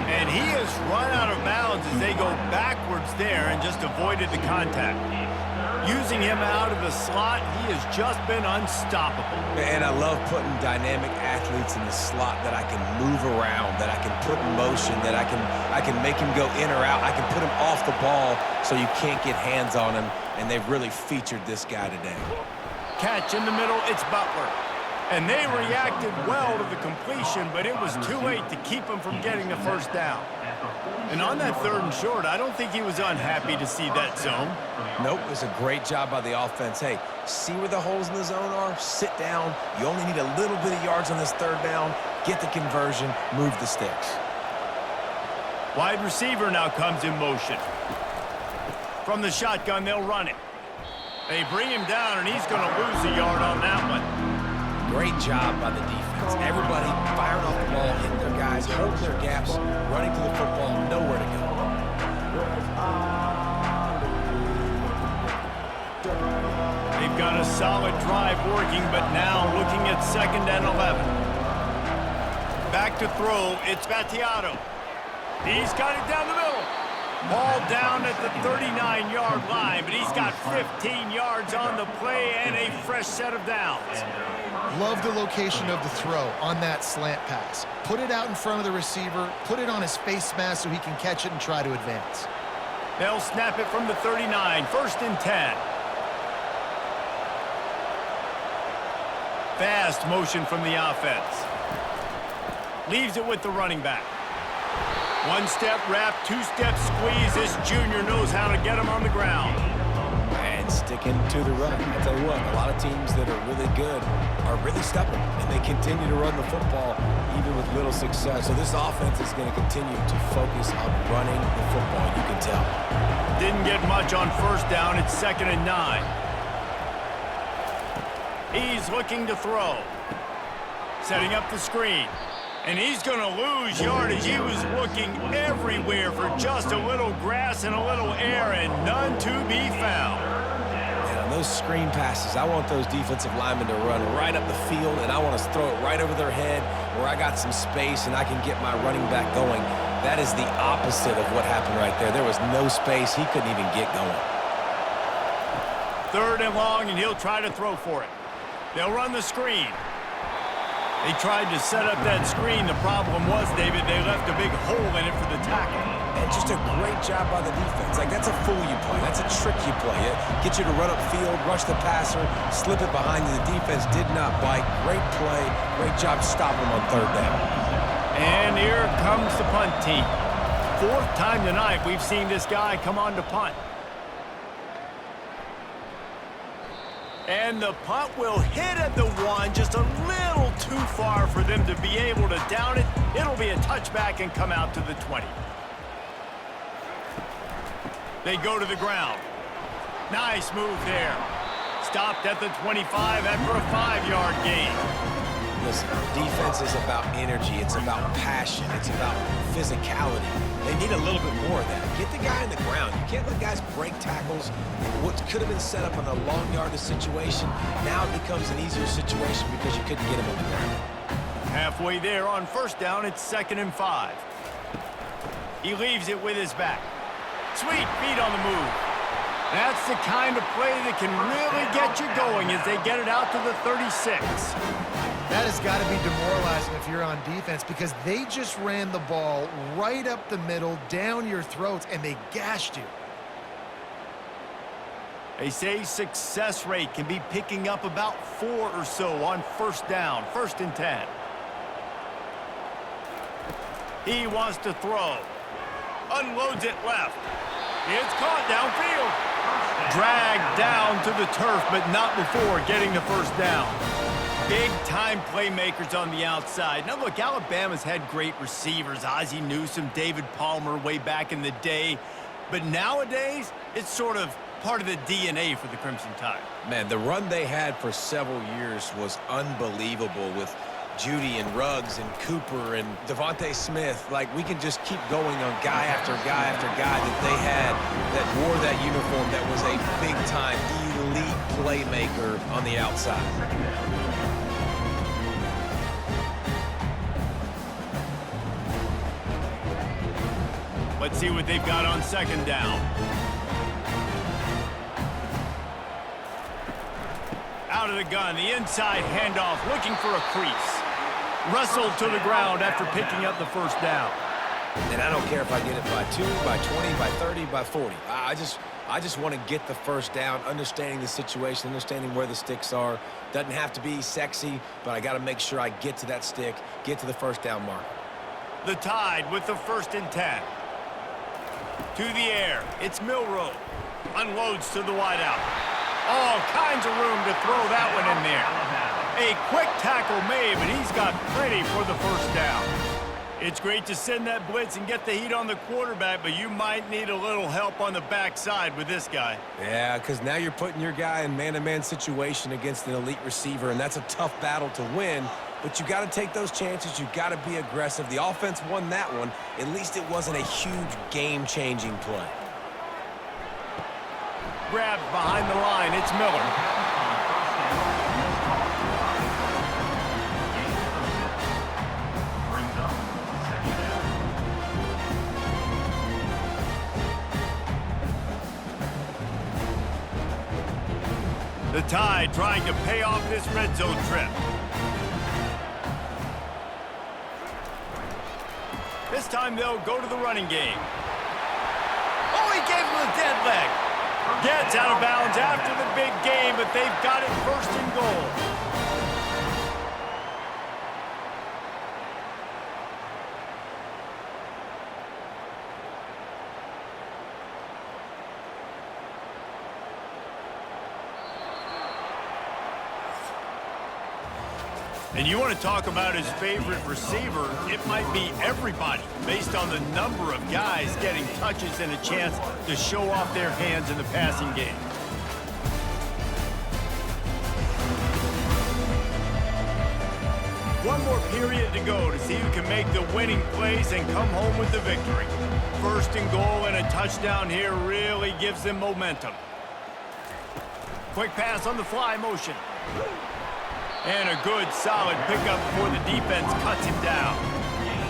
S1: And he has run out of bounds as they go backwards there and just avoided the contact. Using him out of the slot, he has just been unstoppable.
S3: And I love putting dynamic athletes in the slot that I can move around, that I can put in motion, that I can make him go in or out. I can put him off the ball so you can't get hands on him, and they've really featured this guy today.
S1: Catch in the middle, it's Butler. And they reacted well to the completion, but it was too late to keep him from getting the first down. And on that 3rd and short, I don't think he was unhappy to see that zone.
S3: Nope, it was a great job by the offense. Hey, see where the holes in the zone are? Sit down. You only need a little bit of yards on this 3rd down. Get the conversion, move the sticks.
S1: Wide receiver now comes in motion. From the shotgun, they'll run it. They bring him down, and he's going to lose a yard on that one.
S3: Great job by the defense. Everybody firing off the ball, hitting their guys, holding their gaps, running to the football, nowhere to go.
S1: They've got a solid drive working, but now looking at 2nd and 11. Back to throw, it's Battiato. He's got it down the middle. Ball down at the 39-yard line, but he's got 15 yards on the play and a fresh set of downs.
S2: Love the location of the throw on that slant pass. Put it out in front of the receiver, put it on his face mask so he can catch it and try to advance.
S1: They'll snap it from the 39, 1st and 10. Fast motion from the offense. Leaves it with the running back. 1-step wrap, 2-step squeeze. This junior knows how to get him on the ground.
S3: And sticking to the run. I'll tell you what, a lot of teams that are really good are really stubborn, and they continue to run the football even with little success. So this offense is going to continue to focus on running the football, you can tell.
S1: Didn't get much on 1st down. It's 2nd and 9. He's looking to throw. Setting up the screen. And he's going to lose yardage. He was looking everywhere for just a little grass and a little air, and none to be found.
S3: And on those screen passes, I want those defensive linemen to run right up the field, and I want to throw it right over their head where I got some space and I can get my running back going. That is the opposite of what happened right there. There was no space. He couldn't even get going.
S1: 3rd and long, and he'll try to throw for it. They'll run the screen. They tried to set up that screen. The problem was, David, they left a big hole in it for the tackle.
S3: And just a great job by the defense. Like, that's a fool you play. That's a trick you play. It get you to run up field, rush the passer, slip it behind you. The defense did not bite. Great play. Great job stopping them on 3rd down.
S1: And here comes the punt team. 4th time tonight we've seen this guy come on to punt. And the punt will hit at the 1, just a little too far for them to be able to down it. It'll be a touchback and come out to the 20. They go to the ground. Nice move there. Stopped at the 25 after a 5-yard gain.
S3: Listen, defense is about energy. It's about passion. It's about physicality. They need a little bit more of that. Get the guy in the ground. You can't let guys break tackles. What could have been set up in a long yardage situation, now it becomes an easier situation because you couldn't get him on the ground.
S1: Halfway there on 1st down, it's 2nd and 5. He leaves it with his back. Sweet feet on the move. That's the kind of play that can really get you going as they get it out to the 36.
S2: That has got to be demoralizing if you're on defense because they just ran the ball right up the middle, down your throats, and they gashed you.
S1: They say success rate can be picking up about 4 or so on first down, 1st and 10. He wants to throw. Unloads it left. It's caught downfield. Dragged down to the turf, but not before getting the first down. Big-time playmakers on the outside. Now, look, Alabama's had great receivers. Ozzie Newsome, David Palmer way back in the day. But nowadays, it's sort of part of the DNA for the Crimson Tide.
S3: Man, the run they had for several years was unbelievable with Judy and Ruggs and Cooper and Devontae Smith. Like, we can just keep going on guy after guy after guy that they had that wore that uniform that was a big-time elite playmaker on the outside.
S1: Let's see what they've got on 2nd down. Out of the gun, the inside handoff, looking for a crease. Wrestled to the ground after picking up the first down.
S3: And I don't care if I get it by 2, by 20, by 30, by 40. I just want to get the first down, understanding the situation, understanding where the sticks are. Doesn't have to be sexy, but I got to make sure I get to that stick, get to the first down mark.
S1: The Tide with the 1st and 10. To the air, it's Milroe. Unloads to the wideout. All kinds of room to throw that one in there. A quick tackle made, but he's got plenty for the first down. It's great to send that blitz and get the heat on the quarterback, but you might need a little help on the backside with this guy.
S3: Yeah, because now you're putting your guy in man-to-man situation against an elite receiver, and that's a tough battle to win. But you got to take those chances. You got to be aggressive. The offense won that one. At least it wasn't a huge game-changing play.
S1: Grabbed behind the line. It's Miller. The Tide trying to pay off this red zone trip. This time they'll go to the running game. Oh, he gave him a dead leg. Gets out of bounds after the big game, but they've got it 1st and goal. And you want to talk about his favorite receiver, it might be everybody, based on the number of guys getting touches and a chance to show off their hands in the passing game. One more period to go to see who can make the winning plays and come home with the victory. 1st and goal and a touchdown here really gives them momentum. Quick pass on the fly motion. And a good, solid pickup before the defense cuts him down.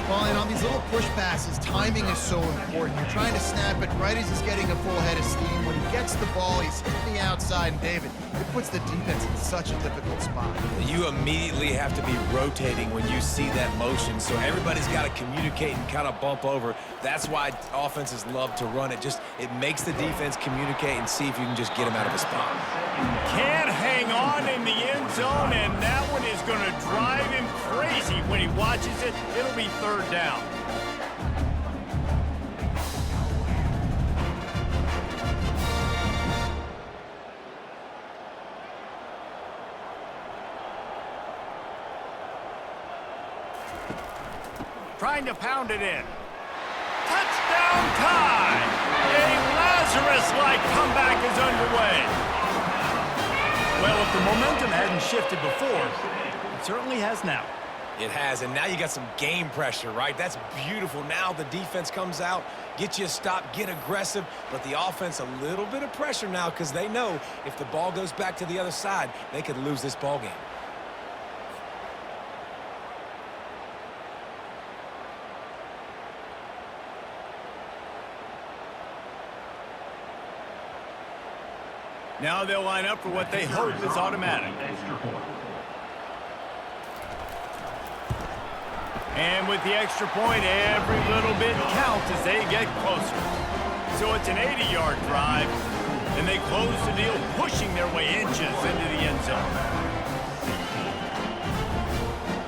S2: Well, and on these little push passes, timing is so important. You're trying to snap it right as he's getting a full head of steam. When he gets the ball, he's hitting the outside, and David, it puts the defense in such a difficult spot.
S3: You immediately have to be rotating when you see that motion, so everybody's got to communicate and kind of bump over. That's why offenses love to run it. It makes the defense communicate and see if you can just get him out of a spot.
S1: Can't hang on in the end zone, and that one is going to drive him crazy when he watches it. It'll be 3rd down. Trying to pound it in. Touchdown Tide! A Lazarus-like comeback is underway. Well, if the momentum hadn't shifted before, it certainly has now.
S3: It has, and now you got some game pressure, right? That's beautiful. Now the defense comes out, get you a stop, get aggressive, but the offense a little bit of pressure now because they know if the ball goes back to the other side, they could lose this ball game.
S1: Now they'll line up for what they hope is automatic. And with the extra point, every little bit counts as they get closer. So it's an 80-yard drive, and they close the deal, pushing their way inches into the end zone.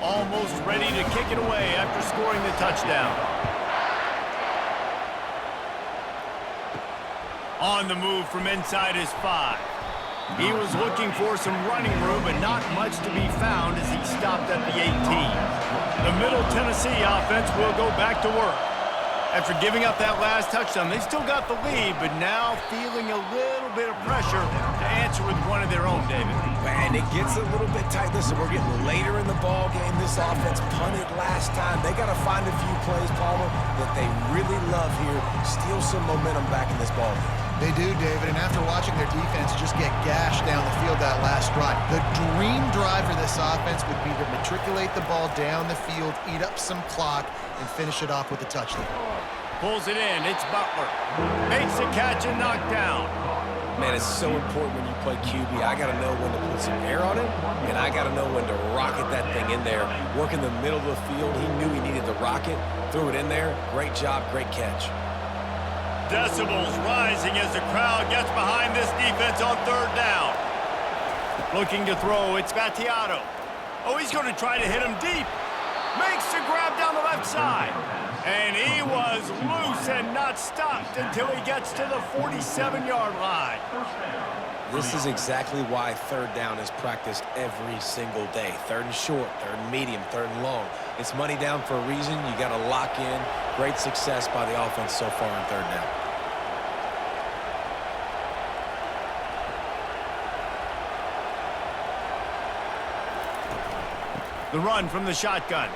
S1: Almost ready to kick it away after scoring the touchdown. On the move from inside his 5. He was looking for some running room, but not much to be found as he stopped at the 18. The Middle Tennessee offense will go back to work. After giving up that last touchdown, they still got the lead, but now feeling a little bit of pressure to answer with one of their own, David.
S3: Man, it gets a little bit tight. Listen, we're getting later in the ball game. This offense punted last time. They got to find a few plays, Palmer, that they really love here. Steal some momentum back in this ball game.
S2: They do, David, and after watching their defense just get gashed down the field that last drive, the dream drive for this offense would be to matriculate the ball down the field, eat up some clock, and finish it off with a touchdown.
S1: Pulls it in. It's Butler. Makes a catch and knocked down.
S3: Man, it's so important when you play QB. I got to know when to put some air on it, and I got to know when to rocket that thing in there. Work in the middle of the field. He knew he needed the rocket. Threw it in there. Great job. Great catch.
S1: Decibels rising as the crowd gets behind this defense on third down. Looking to throw, it's Vattiato. Oh, he's going to try to hit him deep. Makes the grab down the left side. And he was loose and not stopped until he gets to the 47-yard line.
S3: This is exactly why third down is practiced every single day. Third and short, third and medium, third and long. It's money down for a reason. You got to lock in. Great success by the offense so far on third down.
S1: The run from the shotgun.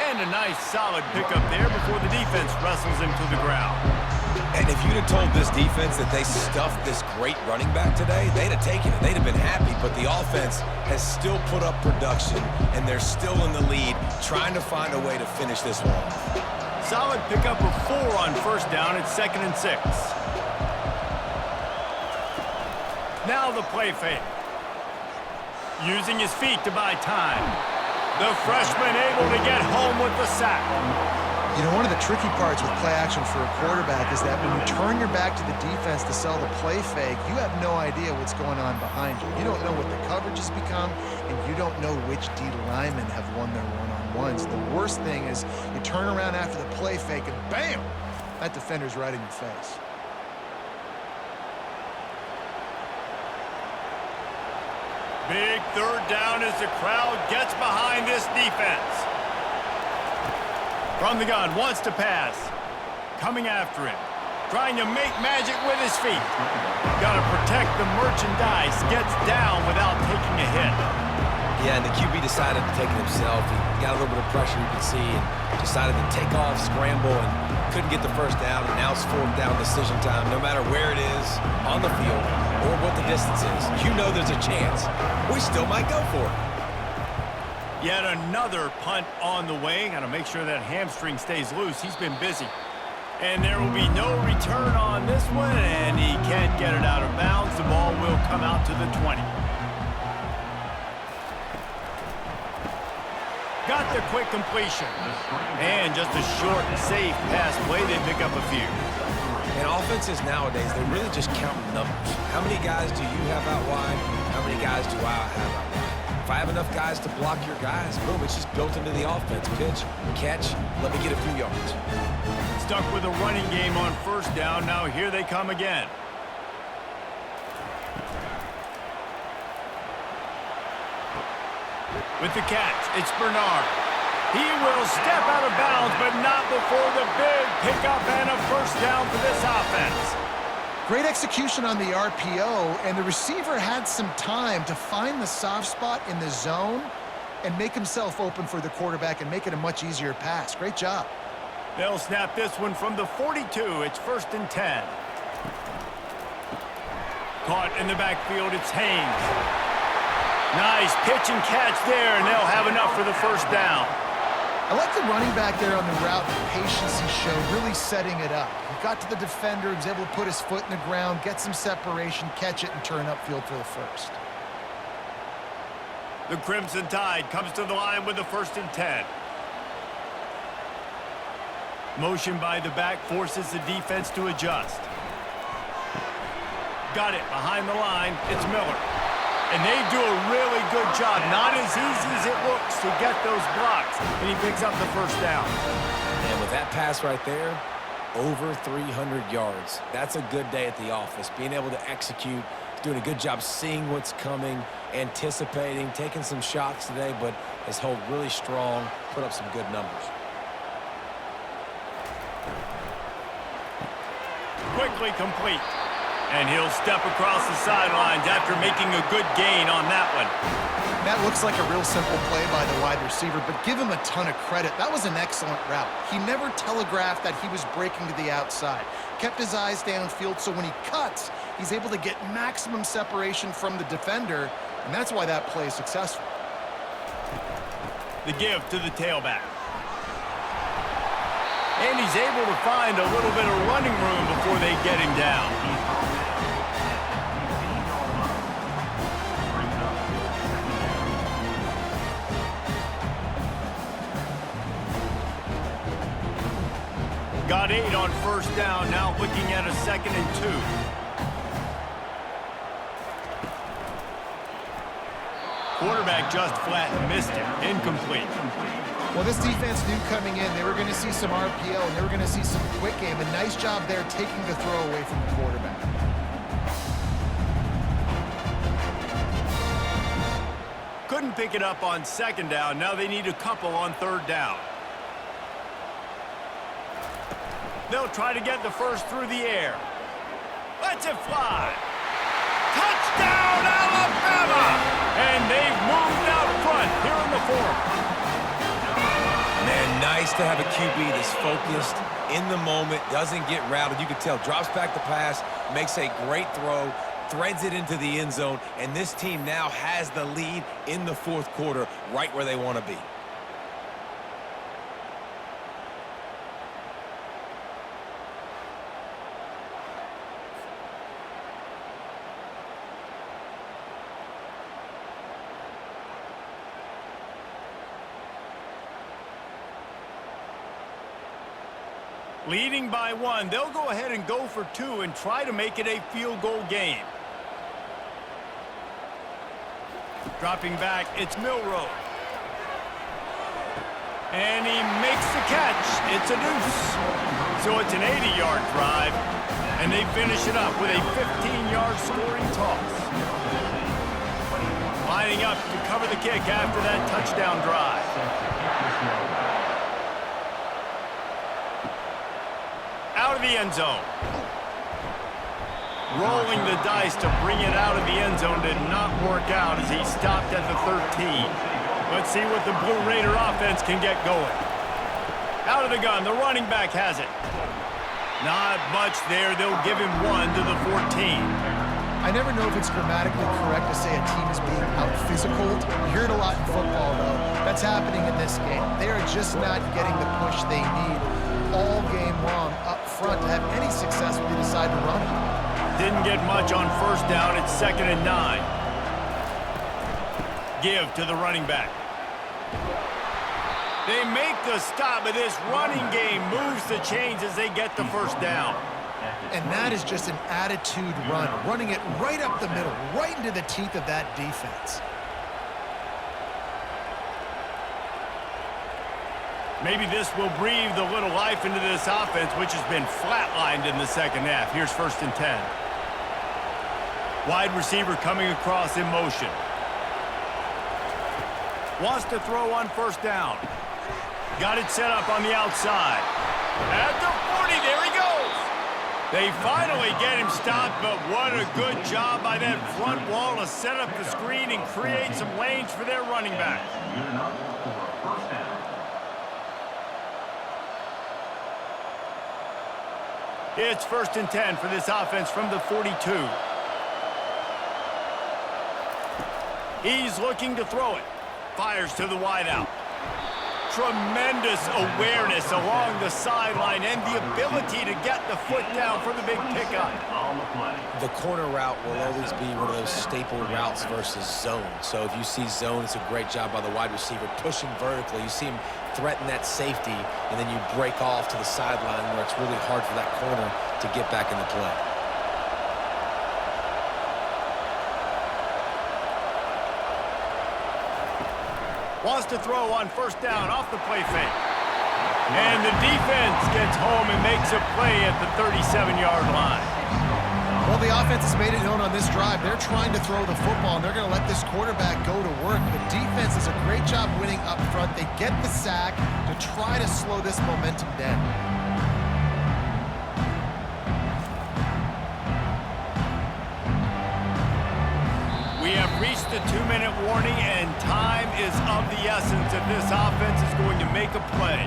S1: And a nice solid pickup there before the defense wrestles him to the ground.
S3: And if you'd have told this defense that they stuffed this great running back today, they'd have taken it. They'd have been happy, but the offense has still put up production, and they're still in the lead, trying to find a way to finish this one off.
S1: Solid pickup of 4 on first down. It's 2nd and 6. Now the play fake. Using his feet to buy time. The freshman able to get home with the sack.
S2: You know, one of the tricky parts with play action for a quarterback is that when you turn your back to the defense to sell the play fake, you have no idea what's going on behind you. You don't know what the coverage has become, and you don't know which D linemen have won their one-on-ones. The worst thing is you turn around after the play fake, and bam! That defender's right in your face.
S1: Big third down as the crowd gets behind this defense. From the gun, wants to pass. Coming after him. Trying to make magic with his feet. Got to protect the merchandise. Gets down without taking a hit.
S3: Yeah, and the QB decided to take it himself. He got a little bit of pressure, you can see, and decided to take off, scramble, and couldn't get the first down. And now it's 4th down decision time. No matter where it is on the field or what the distance is, you know there's a chance. We still might go for it.
S1: Yet another punt on the way. Got to make sure that hamstring stays loose. He's been busy. And there will be no return on this one, and he can't get it out of bounds. The ball will come out to the 20. Got the quick completion. And just a short, safe pass play. They pick up a few.
S3: And offenses nowadays, they really just count numbers. How many guys do you have out wide? How many guys do I have out wide? If I have enough guys to block your guys, boom, it's just built into the offense. Pitch, catch, let me get a few yards.
S1: Stuck with a running game on first down. Now here they come again. With the catch, it's Bernard. He will step out of bounds, but not before the big pickup and a first down for this offense.
S2: Great execution on the RPO, and the receiver had some time to find the soft spot in the zone and make himself open for the quarterback and make it a much easier pass. Great job.
S1: They'll snap this one from the 42. It's 1st and 10. Caught in the backfield, it's Haynes. Nice pitch and catch there, and they'll have enough for the first down.
S2: I like the running back there on the route, the patience he showed, really setting it up. He got to the defender, he was able to put his foot in the ground, get some separation, catch it, and turn upfield for the first.
S1: The Crimson Tide comes to the line with the 1st and 10. Motion by the back forces the defense to adjust. Got it behind the line. It's Miller. And they do a really good job. Not as easy as it looks to get those blocks. And he picks up the first down.
S3: And with that pass right there, over 300 yards. That's a good day at the office. Being able to execute, doing a good job seeing what's coming, anticipating, taking some shots today, but has held really strong, put up some good numbers.
S1: Quickly complete. And he'll step across the sidelines after making a good gain on that one.
S2: That looks like a real simple play by the wide receiver, but give him a ton of credit. That was an excellent route. He never telegraphed that he was breaking to the outside. Kept his eyes downfield, so when he cuts, he's able to get maximum separation from the defender, and that's why that play is successful.
S1: The give to the tailback. And he's able to find a little bit of running room before they get him down. Got 8 on first down, now looking at a 2nd and 2. Quarterback just flat missed it. Incomplete.
S2: Well, this defense knew coming in they were going to see some RPO and they were going to see some quick game. A nice job there taking the throw away from the quarterback.
S1: Couldn't pick it up on 2nd down. Now they need a couple on 3rd down. They'll try to get the first through the air. Lets it fly. Touchdown, Alabama! And they've moved out front here in the 4th.
S3: Man, nice to have a QB that's focused, in the moment, doesn't get routed. You can tell, drops back the pass, makes a great throw, threads it into the end zone, and this team now has the lead in the 4th quarter right where they want to be.
S1: Leading by 1, they'll go ahead and go for 2 and try to make it a field goal game. Dropping back, it's Milrow. And he makes the catch. It's a deuce. So it's an 80-yard drive, and they finish it up with a 15-yard scoring toss. Lining up to cover the kick after that touchdown drive. Out of the end zone. Rolling the dice to bring it out of the end zone did not work out as he stopped at the 13. Let's see what the Blue Raider offense can get going. Out of the gun, the running back has it. Not much there. They'll give him 1 to the 14.
S2: I never know if it's grammatically correct to say a team is being out-physical. You hear it a lot in football, though. That's happening in this game. They are just not getting the push they need all game long up front to have any success when they decide to run it.
S1: Didn't get much on first down. It's 2nd and 9. Give to the running back. They make the stop, but this running game moves the chains as they get the first down.
S2: And that is just an attitude run, running it right up the middle, right into the teeth of that defense.
S1: Maybe this will breathe a little life into this offense, which has been flatlined in the 2nd half. Here's 1st and 10. Wide receiver coming across in motion. Wants to throw on first down. Got it set up on the outside. At the 40, there he goes. They finally get him stopped, but what a good job by that front wall to set up the screen and create some lanes for their running back. It's 1st and 10 for this offense from the 42. He's looking to throw it. Fires to the wideout. tremendous awareness along the sideline and the ability to get the foot down for the big pickup.
S3: The corner route will always be one of those staple routes versus zone. So if you see zone, it's a great job by the wide receiver pushing vertically. You see him threaten that safety, and then you break off to the sideline where it's really hard for that corner to get back in the play.
S1: Wants to throw on first down off the play fake. And the defense gets home and makes a play at the 37-yard line.
S2: Well, the offense has made it known on this drive. They're trying to throw the football, and they're going to let this quarterback go to work. The defense does a great job winning up front. They get the sack to try to slow this momentum down.
S1: We have reached the 2-minute warning, and time is of the essence if this offense is going to make a play.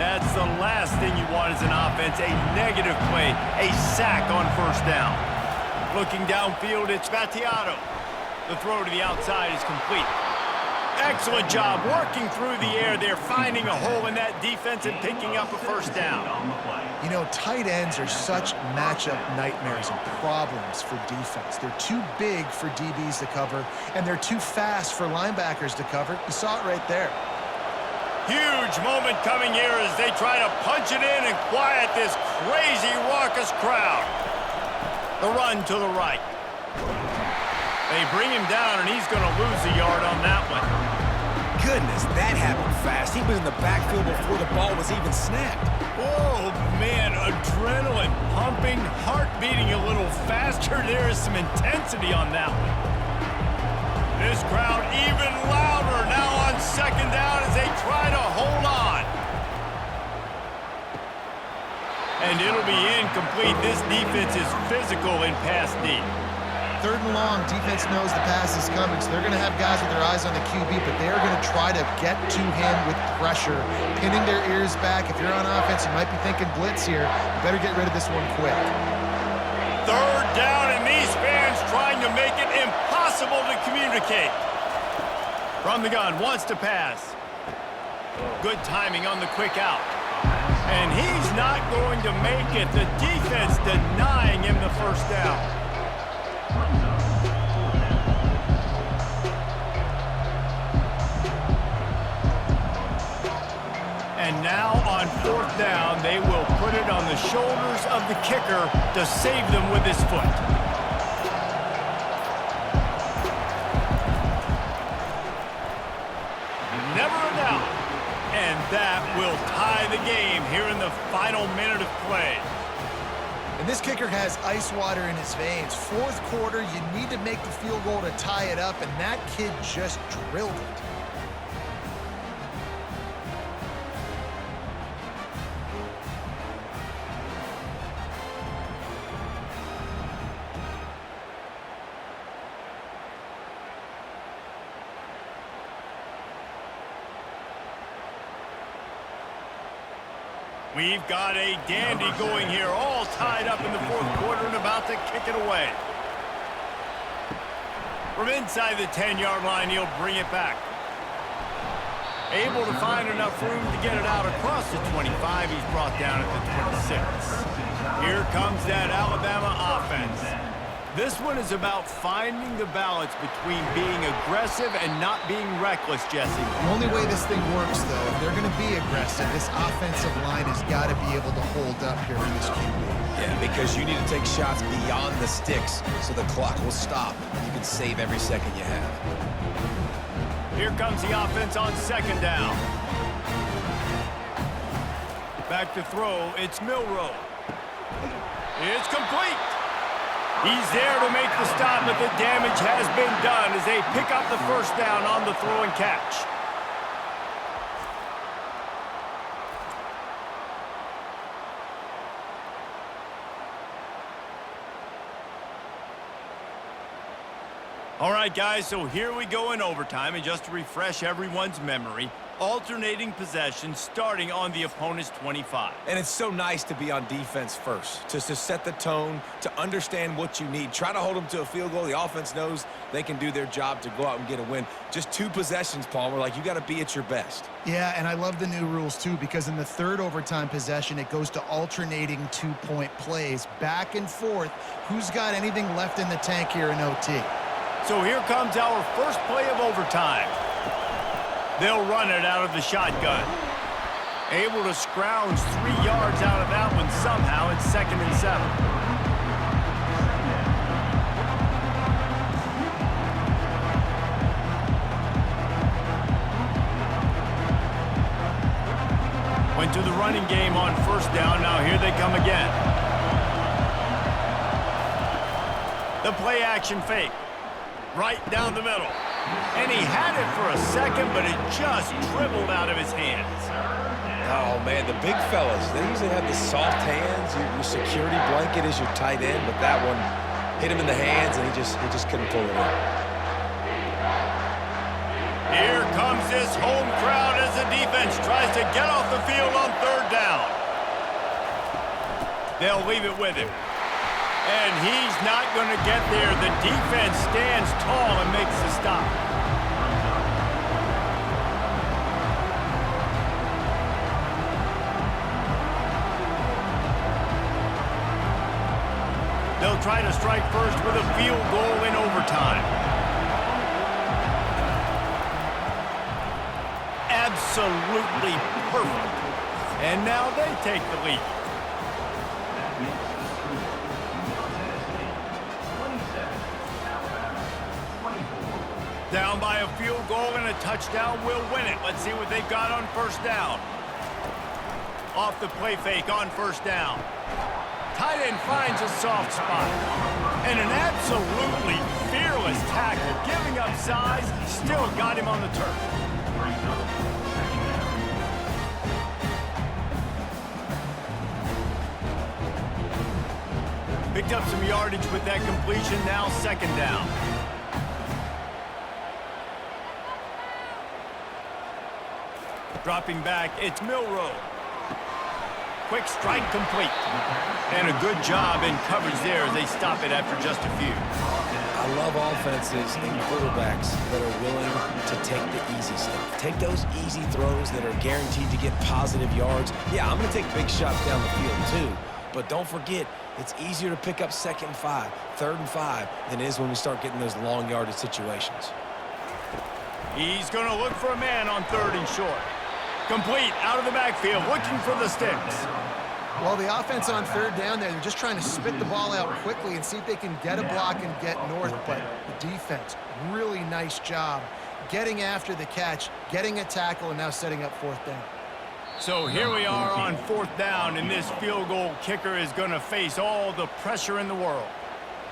S1: That's the last thing you want as an offense, a negative play, a sack on first down. Looking downfield, it's Battiato. The throw to the outside is complete. Excellent job working through the air there, finding a hole in that defense and picking up a first down.
S2: You know, tight ends are such matchup nightmares and problems for defense. They're too big for DBs to cover, and they're too fast for linebackers to cover. You saw it right there.
S1: Huge moment coming here as they try to punch it in and quiet this crazy, raucous crowd. The run to the right. They bring him down, and he's going to lose a yard on that one.
S3: Goodness, that happened fast. He was in the backfield before the ball was even snapped.
S1: Oh, man, adrenaline pumping, heart beating a little faster. There is some intensity on that one. This crowd even louder now on second down as they try to hold on. And it'll be incomplete. This defense is physical in pass deep.
S2: Third and long, defense knows the pass is coming, so they're going to have guys with their eyes on the QB, but they're going to try to get to him with pressure, pinning their ears back. If you're on offense, you might be thinking blitz here. You better get rid of this one quick.
S1: Third down, and these fans trying to make it impossible to communicate. From the gun, wants to pass. Good timing on the quick out. And he's not going to make it. The defense denying him the first down. And now on fourth down, they will put it on the shoulders of the kicker to save them with his foot. Never a doubt. And that will tie the game here in the final minute of play.
S2: And this kicker has ice water in his veins. Fourth quarter, you need to make the field goal to tie it up, and that kid just drilled it.
S1: We've got a dandy going here, all tied up in the fourth quarter and about to kick it away. From inside the 10-yard line, he'll bring it back. Able to find enough room to get it out across the 25. He's brought down at the 26. Here comes that Alabama offense. This one is about finding the balance between being aggressive and not being reckless, Jesse.
S2: The only way this thing works, though, if they're going to be aggressive, this offensive line has got to be able to hold up here for this QB.
S3: Yeah, because you need to take shots beyond the sticks so the clock will stop. You can save every second you have.
S1: Here comes the offense on second down. Back to throw, it's Milroe. It's complete. He's there to make the stop, but the damage has been done as they pick up the first down on the throw and catch. All right, guys, so here we go in overtime, and just to refresh everyone's memory, alternating possession starting on the opponent's 25.
S3: And it's so nice to be on defense first, just to set the tone, to understand what you need. Try to hold them to a field goal. The offense knows they can do their job to go out and get a win. Just 2 possessions, Palmer. Like, you got to be at your best.
S2: Yeah, and I love the new rules, too, because in the third overtime possession, it goes to alternating 2-point plays, back and forth. Who's got anything left in the tank here in OT?
S1: So here comes our first play of overtime. They'll run it out of the shotgun. Able to scrounge 3 yards out of that one somehow. It's 2nd and 7. Went to the running game on 1st down. Now here they come again. The play action fake. Right down the middle. And he had it for a second, but it just dribbled out of his hands.
S3: Oh, man, the big fellas, they usually have the soft hands. Your security blanket is your tight end, but that one hit him in the hands, and he just couldn't pull it in.
S1: Here comes this home crowd as the defense tries to get off the field on 3rd down. They'll leave it with him. And he's not going to get there. The defense stands tall and makes the stop. They'll try to strike first with a field goal in overtime. Absolutely perfect. And now they take the lead. Down by a field goal and a touchdown will win it. Let's see what they've got on 1st down. Off the play fake on 1st down. Tight end finds a soft spot. And an absolutely fearless tackle, giving up size, still got him on the turf. Picked up some yardage with that completion, now 2nd down. Dropping back, it's Milrow. Quick strike complete. And a good job in coverage there as they stop it after just a few.
S3: I love offenses and quarterbacks that are willing to take the easy stuff. Take those easy throws that are guaranteed to get positive yards. Yeah, I'm going to take big shots down the field too. But don't forget, it's easier to pick up 2nd and 5, 3rd and 5 than it is when we start getting those long yardage situations.
S1: He's going to look for a man on 3rd and short. Complete out of the backfield, looking for the sticks.
S2: Well, the offense on 3rd down there, they're just trying to spit the ball out quickly and see if they can get a block and get north. But the defense, really nice job getting after the catch, getting a tackle, and now setting up 4th down.
S1: So here we are on 4th down, and this field goal kicker is going to face all the pressure in the world.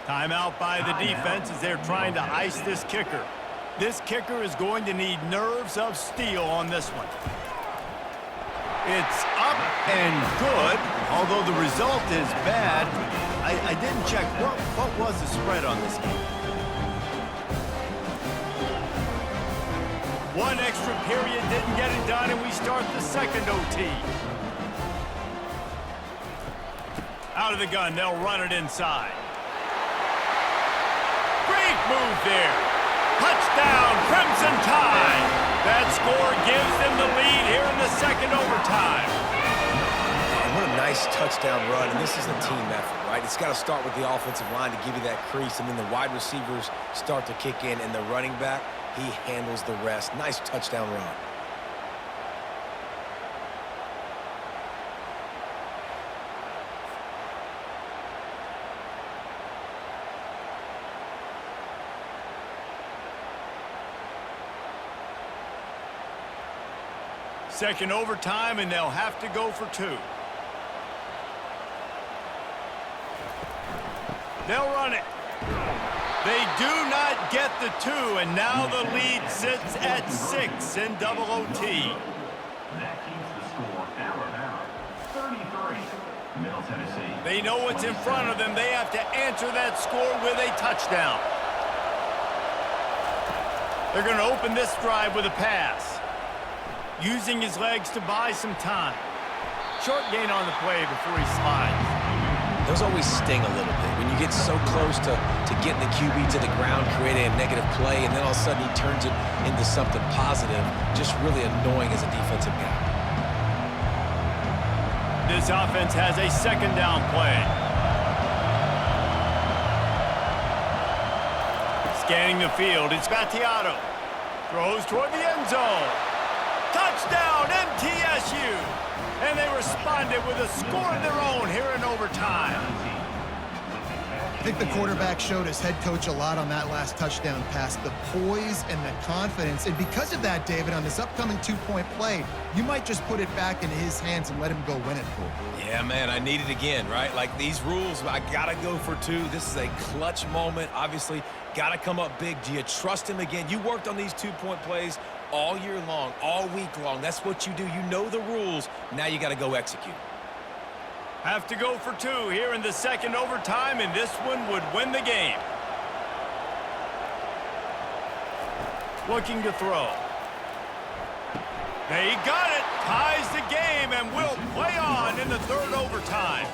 S1: Timeout by the defense as they're trying to ice this kicker. This kicker is going to need nerves of steel on this one. It's up and good, although the result is bad. I didn't check. What was the spread on this game? One extra period didn't get it done, and we start the 2nd OT. Out of the gun, they'll run it inside. Great move there. Touchdown, Crimson Tide. That score gives them the lead here in the 2nd overtime.
S3: What a nice touchdown run, and this is a team effort, right? It's got to start with the offensive line to give you that crease, and then the wide receivers start to kick in, and the running back, he handles the rest. Nice touchdown run.
S1: Second overtime, and they'll have to go for 2. They'll run it. They do not get the 2, and now the lead sits at 6 in double OT.
S4: That keeps the score Alabama 33, Middle Tennessee.
S1: They know what's in front of them. They have to answer that score with a touchdown. They're going to open this drive with a pass. Using his legs to buy some time. Short gain on the play before he slides.
S3: Those always sting a little bit when you get so close to getting the QB to the ground, creating a negative play, and then all of a sudden he turns it into something positive. Just really annoying as a defensive guy.
S1: This offense has a second down play. Scanning the field, it's Battiato. Throws toward the end zone. Touchdown, MTSU! And they responded with a score of their own here in overtime.
S2: I think the quarterback showed his head coach a lot on that last touchdown pass, the poise and the confidence. And because of that, David, on this upcoming two-point play, you might just put it back into his hands and let him go win it for him.
S3: Yeah, man, I need it again, right? Like these rules, I got to go for two. This is a clutch moment. Obviously, got to come up big. Do you trust him again? You worked on these two-point plays all year long, all week long. That's what you do. You know the rules. Now you got to go execute.
S1: Have to go for two here in the second overtime, and this one would win the game. Looking to throw. They got it. Ties the game, and will play on in the third overtime.